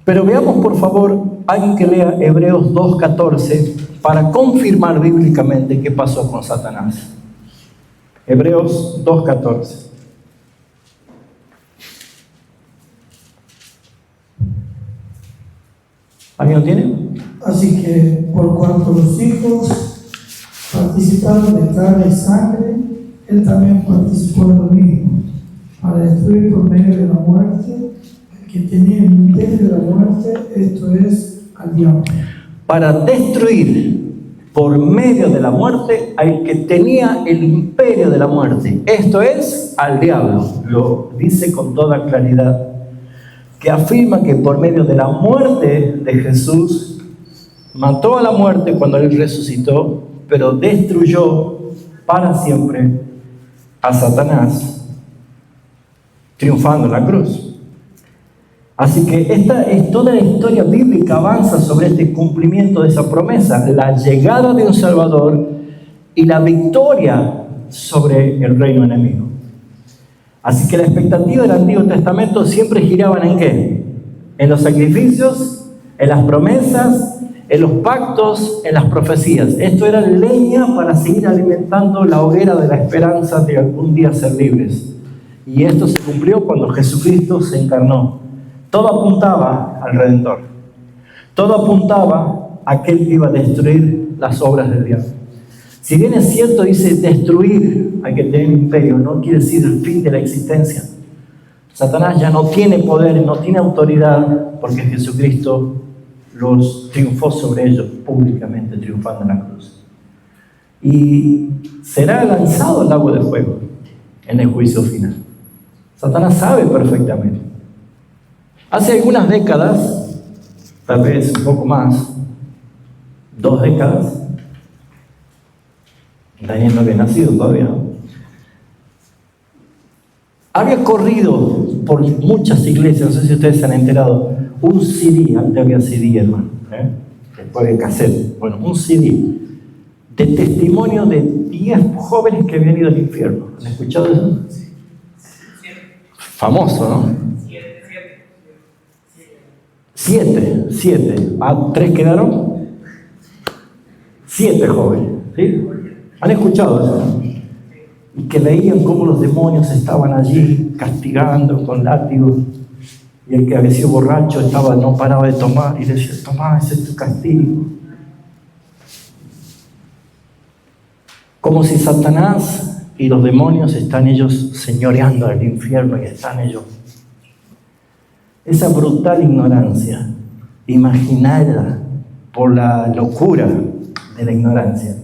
Pero veamos, por favor, alguien que lea Hebreos 2:14 para confirmar bíblicamente qué pasó con Satanás. Hebreos 2:14. ¿Alguien lo tiene? Así que, por cuanto los hijos participaron de carne y sangre, él también participó de lo mismo, para destruir por medio de la muerte el que tenía el imperio de la muerte, esto es, al diablo. Para destruir por medio de la muerte al que tenía el imperio de la muerte, esto es, al diablo. Lo dice con toda claridad, que afirma que por medio de la muerte de Jesús mató a la muerte cuando Él resucitó, pero destruyó para siempre a Satanás, triunfando en la cruz. Así que esta es toda la historia bíblica, avanza sobre este cumplimiento de esa promesa, la llegada de un Salvador y la victoria sobre el reino enemigo. Así que la expectativa del Antiguo Testamento siempre giraban ¿en qué? En los sacrificios, en las promesas, en los pactos, en las profecías. Esto era leña para seguir alimentando la hoguera de la esperanza de algún día ser libres. Y esto se cumplió cuando Jesucristo se encarnó. Todo apuntaba al Redentor. Todo apuntaba a aquel que iba a destruir las obras del diablo. Si bien es cierto, dice destruir, hay que tener un imperio, no quiere decir el fin de la existencia. Satanás ya no tiene poder, no tiene autoridad, porque Jesucristo los triunfó sobre ellos públicamente, triunfando en la cruz. Y será lanzado al lago de fuego en el juicio final. Satanás sabe perfectamente. Hace algunas décadas, tal vez un poco más, 2 décadas, Daniel no había nacido todavía, había corrido por muchas iglesias, no sé si ustedes se han enterado, un CD, antes había CD, hermano, después había cassette, bueno, un CD de testimonio de 10 jóvenes que habían ido al infierno. ¿Han escuchado eso? Famoso, ¿no? 7. ¿Ah, 3 quedaron? 7 jóvenes, ¿sí? ¿Han escuchado eso? Y que veían cómo los demonios estaban allí castigando con látigos, y el que había sido borracho no paraba de tomar y decía: tomá, ese es tu castigo. Como si Satanás y los demonios están ellos señoreando al infierno, y están ellos. Esa brutal ignorancia, imaginada por la locura de la ignorancia,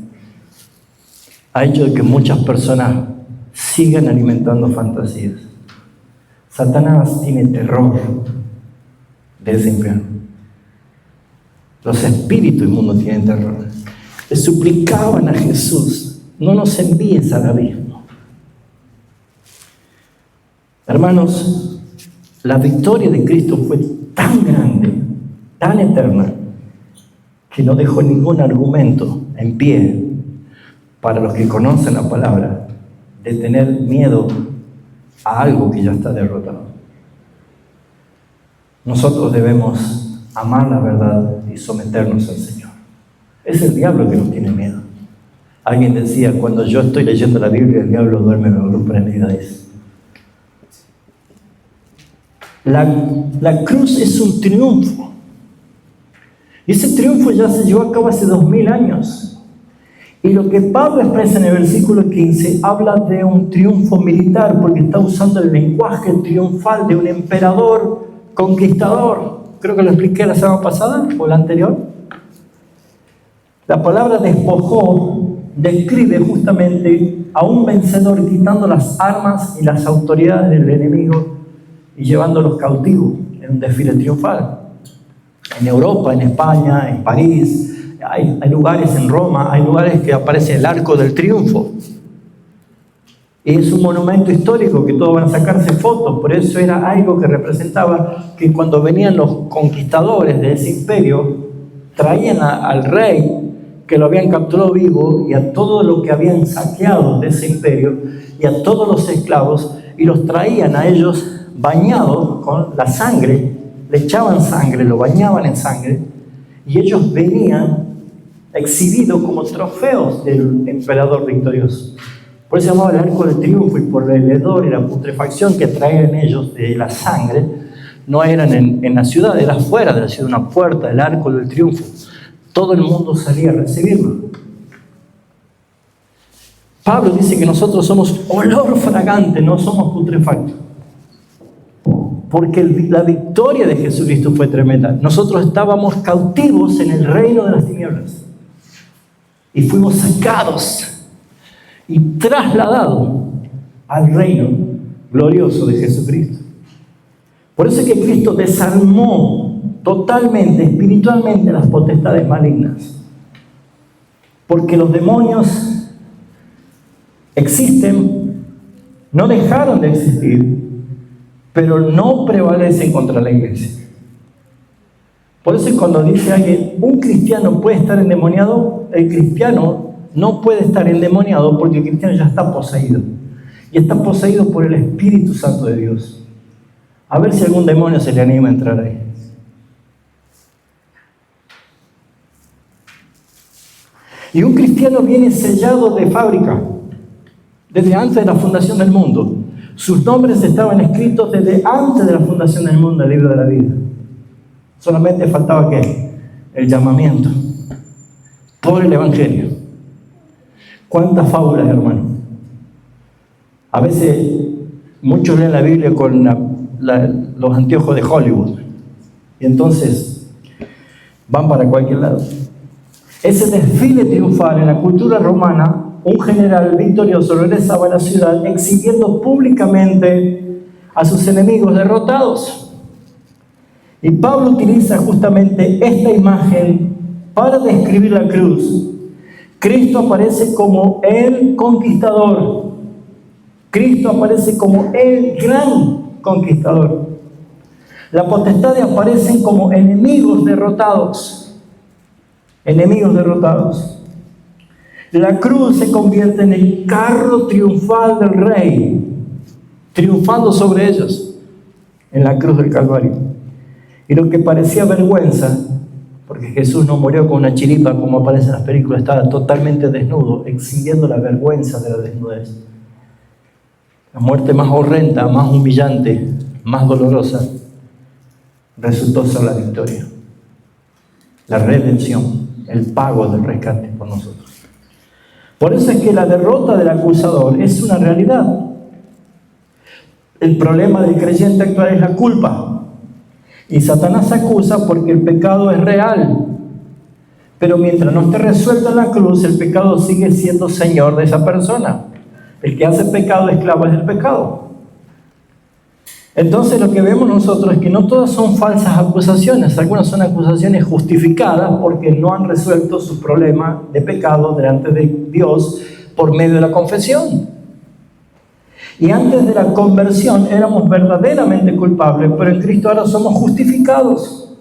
ha hecho que muchas personas sigan alimentando fantasías. Satanás tiene terror de ese infierno. Los espíritus inmundos tienen terror. Le suplicaban a Jesús: no nos envíes al abismo. Hermanos, la victoria de Cristo fue tan grande, tan eterna, que no dejó ningún argumento en pie para los que conocen la palabra de tener miedo a algo que ya está derrotado. Nosotros debemos amar la verdad y someternos al Señor. Es el diablo que nos tiene miedo. Alguien decía: cuando yo estoy leyendo la Biblia, el diablo duerme, me lo prendidades. La cruz es un triunfo. Y ese triunfo ya se llevó a cabo hace 2000 años. Y lo que Pablo expresa en el versículo 15 habla de un triunfo militar, porque está usando el lenguaje triunfal de un emperador conquistador. Creo que lo expliqué la semana pasada o la anterior. La palabra despojó describe justamente a un vencedor quitando las armas y las autoridades del enemigo y llevándolos cautivos en un desfile triunfal. En Europa, en España, en París, hay lugares en Roma, hay lugares que aparece el Arco del Triunfo. Y es un monumento histórico que todos van a sacarse fotos, por eso era algo que representaba que cuando venían los conquistadores de ese imperio, traían al rey que lo habían capturado vivo y a todo lo que habían saqueado de ese imperio y a todos los esclavos, y los traían a ellos bañados con la sangre, le echaban sangre, lo bañaban en sangre, y ellos venían exhibidos como trofeos del emperador victorioso. Por eso se llamaba el Arco del Triunfo, y por el hedor y la putrefacción que traían ellos de la sangre, no eran en la ciudad, era fuera de la ciudad, una puerta, el Arco del Triunfo. Todo el mundo salía a recibirlo. Pablo dice que nosotros somos olor fragante, no somos putrefactos. Porque la victoria de Jesucristo fue tremenda. Nosotros estábamos cautivos en el reino de las tinieblas. Y fuimos sacados y trasladados al reino glorioso de Jesucristo. Por eso es que Cristo desarmó totalmente, espiritualmente, las potestades malignas. Porque los demonios existen, no dejaron de existir, pero no prevalecen contra la iglesia. Por eso es cuando dice alguien, un cristiano puede estar endemoniado, el cristiano no puede estar endemoniado porque el cristiano ya está poseído. Y está poseído por el Espíritu Santo de Dios. A ver si algún demonio se le anima a entrar ahí. Y un cristiano viene sellado de fábrica, desde antes de la fundación del mundo. Sus nombres estaban escritos desde antes de la fundación del mundo, el libro de la vida. Solamente faltaba ¿qué? El llamamiento por el Evangelio. ¿Cuántas fábulas, hermano? A veces muchos leen la Biblia con los anteojos de Hollywood y entonces van para cualquier lado. Ese desfile triunfal en la cultura romana, un general victorioso regresaba a la ciudad exhibiendo públicamente a sus enemigos derrotados. Y Pablo utiliza justamente esta imagen para describir la cruz. Cristo aparece como el conquistador. Cristo aparece como el gran conquistador. Las potestades aparecen como enemigos derrotados. Enemigos derrotados. La cruz se convierte en el carro triunfal del Rey, triunfando sobre ellos en la cruz del Calvario. Y lo que parecía vergüenza, porque Jesús no murió con una chiripa como aparece en las películas, estaba totalmente desnudo, exhibiendo la vergüenza de la desnudez. La muerte más horrenda, más humillante, más dolorosa, resultó ser la victoria, la redención, el pago del rescate por nosotros. Por eso es que la derrota del acusador es una realidad. El problema del creyente actual es la culpa. Y Satanás acusa porque el pecado es real. Pero mientras no esté resuelto en la cruz, el pecado sigue siendo señor de esa persona. El que hace pecado, esclavo es del pecado. Entonces lo que vemos nosotros es que no todas son falsas acusaciones. Algunas son acusaciones justificadas porque no han resuelto su problema de pecado delante de Dios por medio de la confesión. Y antes de la conversión éramos verdaderamente culpables, pero en Cristo ahora somos justificados.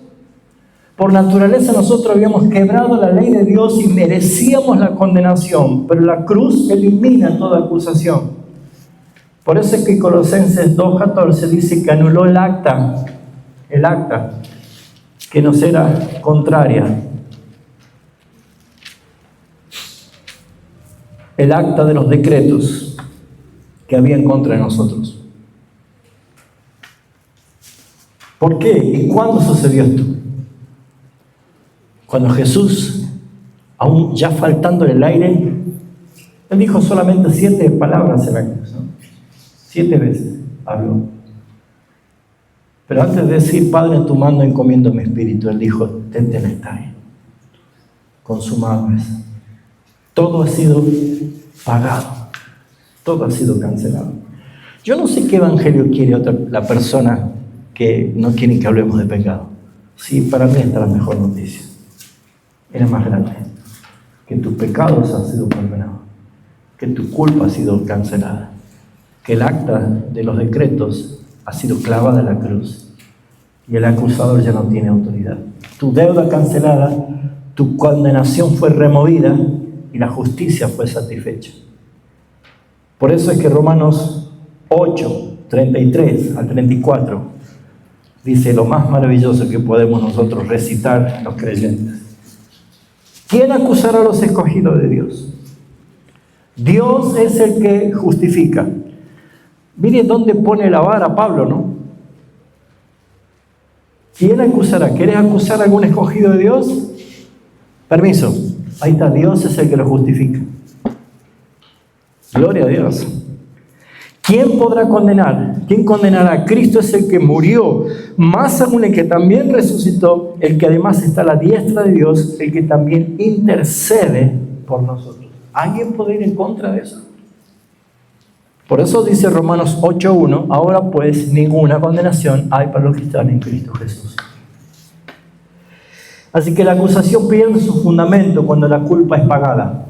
Por naturaleza nosotros habíamos quebrado la ley de Dios y merecíamos la condenación, pero la cruz elimina toda acusación. Por eso es que Colosenses 2:14 dice que anuló el acta que nos era contraria. El acta de los decretos que había en contra de nosotros. ¿Por qué? ¿Y cuándo sucedió esto? Cuando Jesús, aún ya faltándole el aire, Él dijo solamente 7 palabras en la cruz, ¿no? 7 veces habló. Pero antes de decir, Padre, en tu mano encomiendo mi espíritu, Él dijo, tetelestai, consumado es. Todo ha sido pagado, todo ha sido cancelado. Yo no sé qué evangelio quiere la persona que no quiere que hablemos de pecado. Sí, para mí esta es la mejor noticia. Es la más grande. Que tus pecados han sido perdonados, que tu culpa ha sido cancelada, que el acta de los decretos ha sido clavada en la cruz y el acusador ya no tiene autoridad. Tu deuda cancelada, tu condenación fue removida y la justicia fue satisfecha. Por eso es que Romanos 8, 33 al 34 dice lo más maravilloso que podemos nosotros recitar los creyentes. ¿Quién acusará a los escogidos de Dios? Dios es el que justifica. Miren dónde pone la vara Pablo, ¿no? ¿Quién acusará? ¿Quieres acusar a algún escogido de Dios? Permiso. Ahí está, Dios es el que lo justifica. Gloria a Dios. ¿Quién podrá condenar? ¿Quién condenará? Cristo es el que murió, más aún el que también resucitó, el que además está a la diestra de Dios, el que también intercede por nosotros. ¿Alguien puede ir en contra de eso? Por eso dice Romanos 8:1, ahora pues ninguna condenación hay para los que están en Cristo Jesús. Así que la acusación pierde su fundamento cuando la culpa es pagada.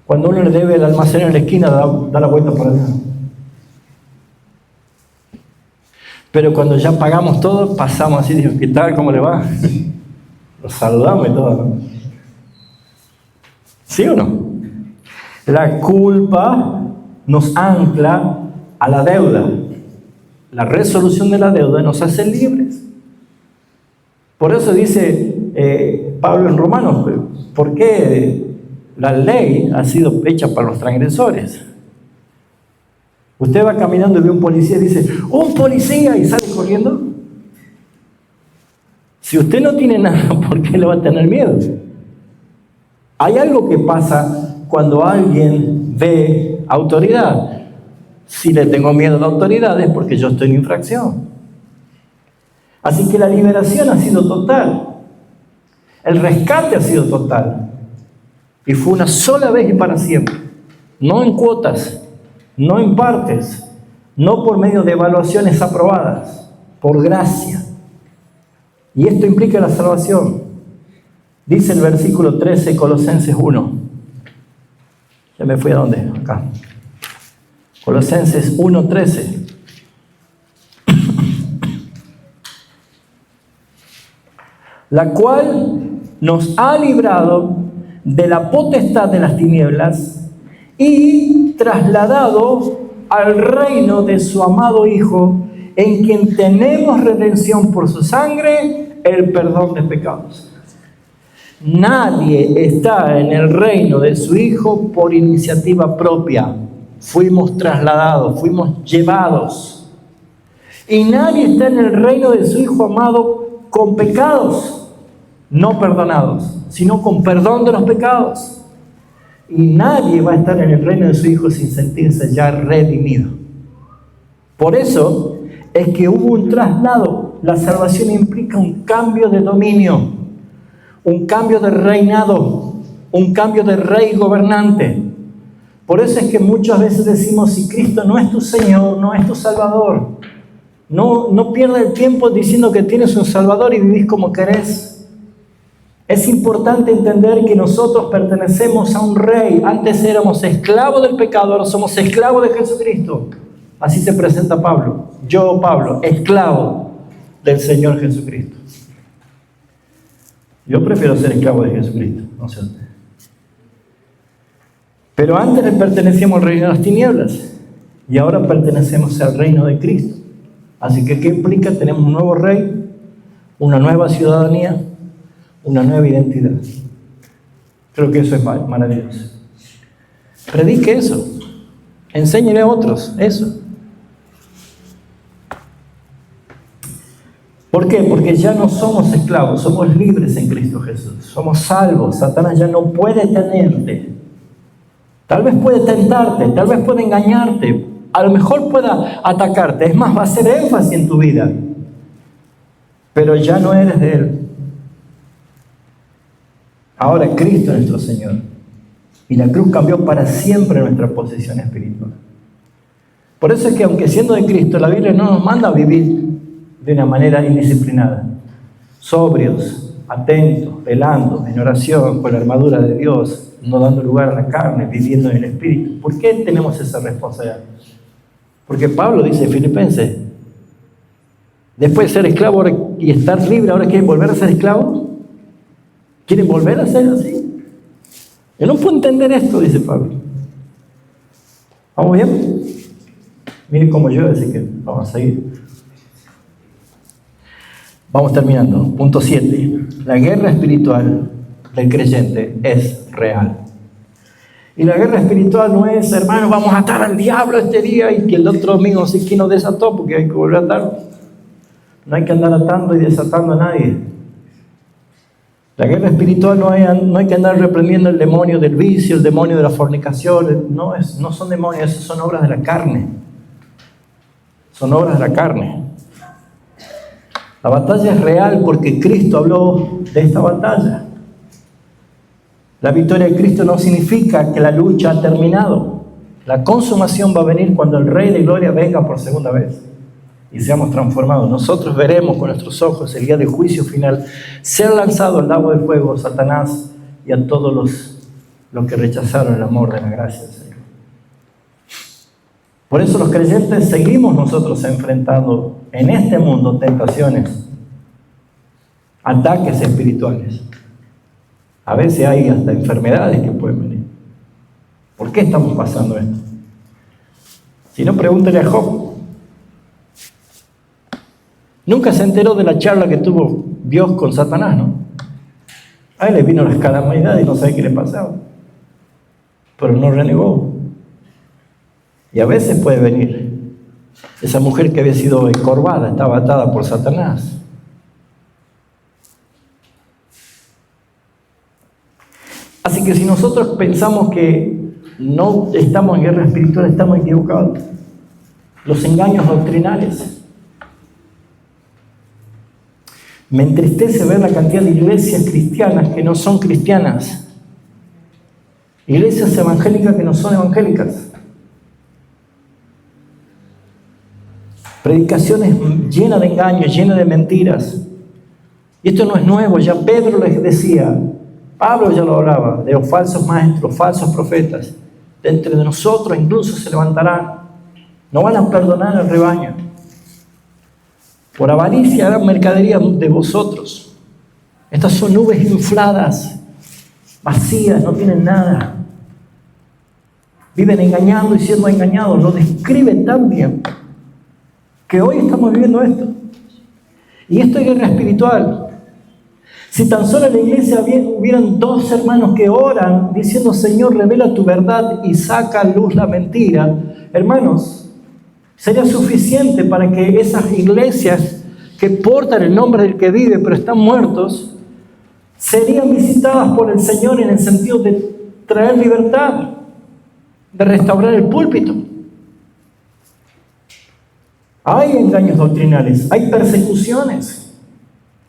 Cuando uno le debe el almacén en la esquina, da la vuelta por allá. Pero cuando ya pagamos todo, pasamos así, digo, ¿qué tal? ¿Cómo le va? Los saludamos y todo, ¿no? ¿Sí o no? La culpa nos ancla a la deuda. La resolución de la deuda nos hace libres. Por eso dice Pablo en Romanos, ¿por qué la ley ha sido hecha para los transgresores? Usted va caminando y ve un policía y dice, ¡un policía! Y sale corriendo. Si usted no tiene nada, ¿por qué le va a tener miedo? Hay algo que pasa cuando alguien ve autoridad. Si le tengo miedo a la autoridad es porque yo estoy en infracción. Así que la liberación ha sido total. El rescate ha sido total. Y fue una sola vez y para siempre. No en cuotas, no en partes, no por medio de evaluaciones aprobadas, por gracia. Y esto implica la salvación. Dice el versículo 13, Colosenses 1. Ya me fui a dónde, acá. Colosenses 1:13. La cual nos ha librado de la potestad de las tinieblas y trasladado al reino de su amado Hijo, en quien tenemos redención por su sangre, el perdón de pecados. Nadie está en el reino de su Hijo por iniciativa propia. Fuimos trasladados, fuimos llevados. Y nadie está en el reino de su Hijo amado con pecados no perdonados, sino con perdón de los pecados. Y nadie va a estar en el reino de su Hijo sin sentirse ya redimido. Por eso es que hubo un traslado. La salvación implica un cambio de dominio, un cambio de reinado, un cambio de rey gobernante. Por eso es que muchas veces decimos, si Cristo no es tu Señor, no es tu Salvador, no pierdas el tiempo diciendo que tienes un Salvador y vivís como querés. Es importante entender que nosotros pertenecemos a un rey. Antes éramos esclavos del pecado, ahora somos esclavos de Jesucristo. Así se presenta Pablo. Yo, Pablo, esclavo del Señor Jesucristo. Yo prefiero ser esclavo de Jesucristo, no sé usted. Pero antes pertenecíamos al reino de las tinieblas y ahora pertenecemos al reino de Cristo. Así que, ¿qué implica? Tenemos un nuevo rey, una nueva ciudadanía, una nueva identidad. Creo que eso es maravilloso. Predique eso. Enséñele a otros eso. ¿Por qué? Porque ya no somos esclavos, somos libres en Cristo Jesús. Somos salvos. Satanás ya no puede tenerte. Tal vez puede tentarte, tal vez puede engañarte, a lo mejor pueda atacarte. Es más, va a hacer énfasis en tu vida. Pero ya no eres de él. Ahora Cristo es nuestro Señor. Y la cruz cambió para siempre nuestra posición espiritual. Por eso es que aunque siendo de Cristo, la Biblia no nos manda a vivir de una manera indisciplinada. Sobrios, atentos, velando, en oración, con la armadura de Dios, no dando lugar a la carne, viviendo en el Espíritu. ¿Por qué tenemos esa responsabilidad? Porque Pablo dice en Filipenses, después de ser esclavo y estar libre, ¿ahora quieren volver a ser esclavos? ¿Quieren volver a ser así? Yo no puedo entender esto, dice Pablo. ¿Vamos bien? Miren cómo yo, así que vamos a seguir. Vamos terminando. Punto 7. La guerra espiritual del creyente es real. Y la guerra espiritual no es, hermano, vamos a atar al diablo este día y que el otro domingo sí que nos desató porque hay que volver a atar. No hay que andar atando y desatando a nadie. La guerra espiritual no hay que andar reprendiendo el demonio del vicio, el demonio de la fornicación. No son demonios, esos son obras de la carne. Son obras de la carne. La batalla es real porque Cristo habló de esta batalla. La victoria de Cristo no significa que la lucha ha terminado. La consumación va a venir cuando el Rey de Gloria venga por segunda vez y seamos transformados. Nosotros veremos con nuestros ojos el día del juicio final ser lanzado al lago de fuego a Satanás y a todos los que rechazaron el amor de la gracia del Señor. Por eso los creyentes seguimos nosotros enfrentando en este mundo tentaciones, ataques espirituales. A veces hay hasta enfermedades que pueden venir. ¿Por qué estamos pasando esto? Si no, pregúntale a Job. Nunca se enteró de la charla que tuvo Dios con Satanás, ¿no? A él le vino las calamidades y no sabe qué le pasaba. Pero no renegó. Y a veces puede venir. Esa mujer que había sido encorvada, estaba atada por Satanás. Así que si nosotros pensamos que no estamos en guerra espiritual, estamos equivocados. Los engaños doctrinales. Me entristece ver la cantidad de iglesias cristianas que no son cristianas. Iglesias evangélicas que no son evangélicas. Predicaciones llenas de engaños, llenas de mentiras. Y esto no es nuevo, ya Pedro les decía, Pablo ya lo hablaba, de los falsos maestros, falsos profetas. De entre nosotros incluso se levantarán. No van a perdonar al rebaño. Por avaricia harán mercadería de vosotros. Estas son nubes infladas, vacías, no tienen nada. Viven engañando y siendo engañados. Lo describen tan bien que hoy estamos viviendo esto. Y esto es guerra espiritual. Si tan solo en la iglesia hubieran dos hermanos que oran diciendo, Señor, revela tu verdad y saca a luz la mentira, hermanos, sería suficiente para que esas iglesias que portan el nombre del que vive pero están muertos, serían visitadas por el Señor en el sentido de traer libertad, de restaurar el púlpito. Hay engaños doctrinales, hay persecuciones,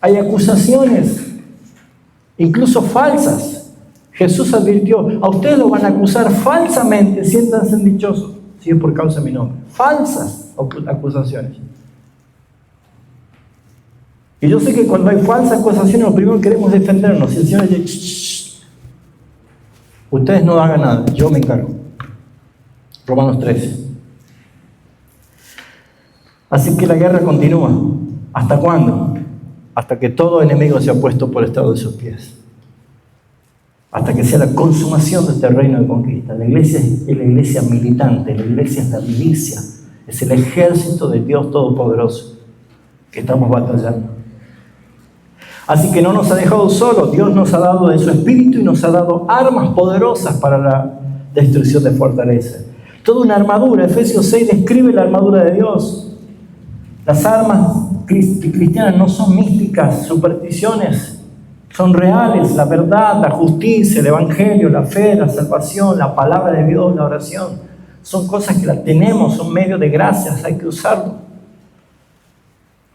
hay acusaciones, incluso falsas. Jesús advirtió, a ustedes lo van a acusar falsamente, siéntanse dichosos, si es por causa de mi nombre. Falsas acusaciones. Y yo sé que cuando hay falsas acusaciones, lo primero que queremos es defendernos. Y el Señor dice, shh, ustedes no hagan nada, yo me encargo. Romanos 13. Así que la guerra continúa. ¿Hasta cuándo? Hasta que todo enemigo sea puesto por estrado de sus pies. Hasta que sea la consumación de este reino de conquista. La iglesia es la iglesia militante, la iglesia es la milicia, es el ejército de Dios Todopoderoso que estamos batallando. Así que no nos ha dejado solos, Dios nos ha dado de su espíritu y nos ha dado armas poderosas para la destrucción de fortalezas. Toda una armadura, Efesios 6 describe la armadura de Dios. Las armas cristianas no son místicas, supersticiones, son reales, la verdad, la justicia, el evangelio, la fe, la salvación, la palabra de Dios, la oración. Son cosas que las tenemos, son medios de gracias, hay que usarlo.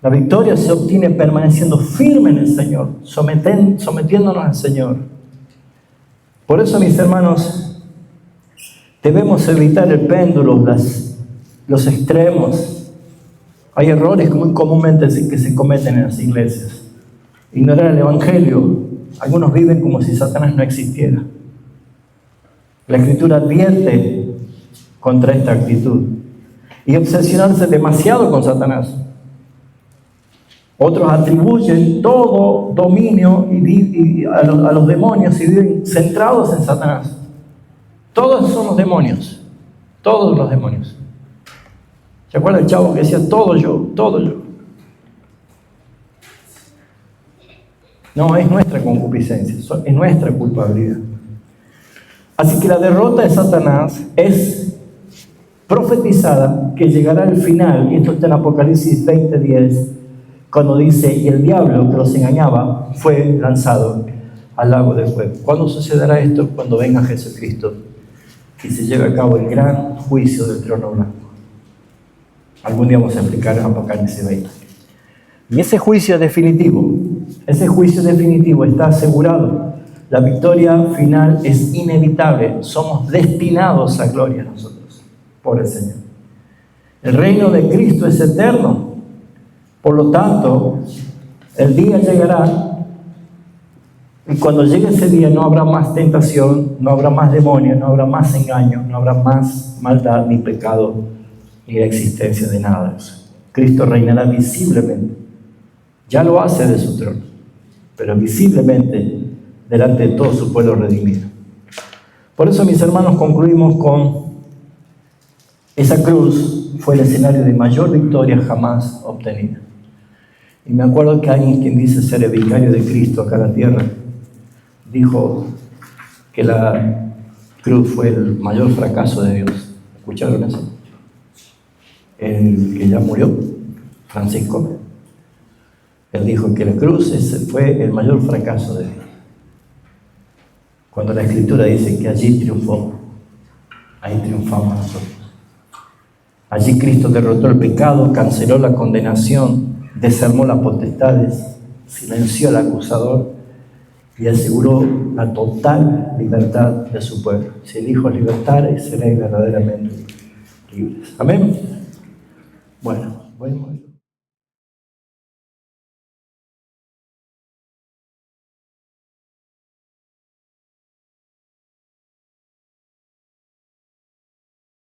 La victoria se obtiene permaneciendo firme en el Señor, sometiéndonos al Señor. Por eso, mis hermanos, debemos evitar el péndulo, los extremos. Hay errores muy comúnmente que se cometen en las iglesias. Ignorar el evangelio. Algunos viven como si Satanás no existiera. La Escritura advierte contra esta actitud. Y obsesionarse demasiado con Satanás. Otros atribuyen todo dominio a los demonios y viven centrados en Satanás. Todos somos demonios. Todos los demonios. ¿Se acuerda el chavo que decía todo yo, todo yo? No, es nuestra concupiscencia, es nuestra culpabilidad. Así que la derrota de Satanás es profetizada que llegará al final, y esto está en Apocalipsis 20:10, cuando dice, y el diablo que los engañaba fue lanzado al lago de fuego. ¿Cuándo sucederá esto? Cuando venga Jesucristo y se lleve a cabo el gran juicio del trono blanco. Algún día vamos a explicar en Apocalipsis 20. Y ese juicio definitivo está asegurado. La victoria final es inevitable. Somos destinados a gloria nosotros, por el Señor. El reino de Cristo es eterno. Por lo tanto, el día llegará y cuando llegue ese día no habrá más tentación, no habrá más demonios, no habrá más engaño, no habrá más maldad ni pecado, ni la existencia de nada de eso. Cristo reinará visiblemente. Ya lo hace de su trono, pero visiblemente delante de todo su pueblo redimido. Por eso, mis hermanos, concluimos con esa cruz fue el escenario de mayor victoria jamás obtenida. Y me acuerdo que alguien, quien dice ser el vicario de Cristo acá en la tierra, dijo que la cruz fue el mayor fracaso de Dios. ¿Escucharon eso? El que ya murió, Francisco, él dijo que la cruz fue el mayor fracaso de Dios. Cuando la Escritura dice que allí triunfó, ahí triunfamos nosotros. Allí Cristo derrotó el pecado, canceló la condenación, desarmó las potestades, silenció al acusador y aseguró la total libertad de su pueblo. Si el Hijo libertare, seréis verdaderamente libres. Amén. Bueno,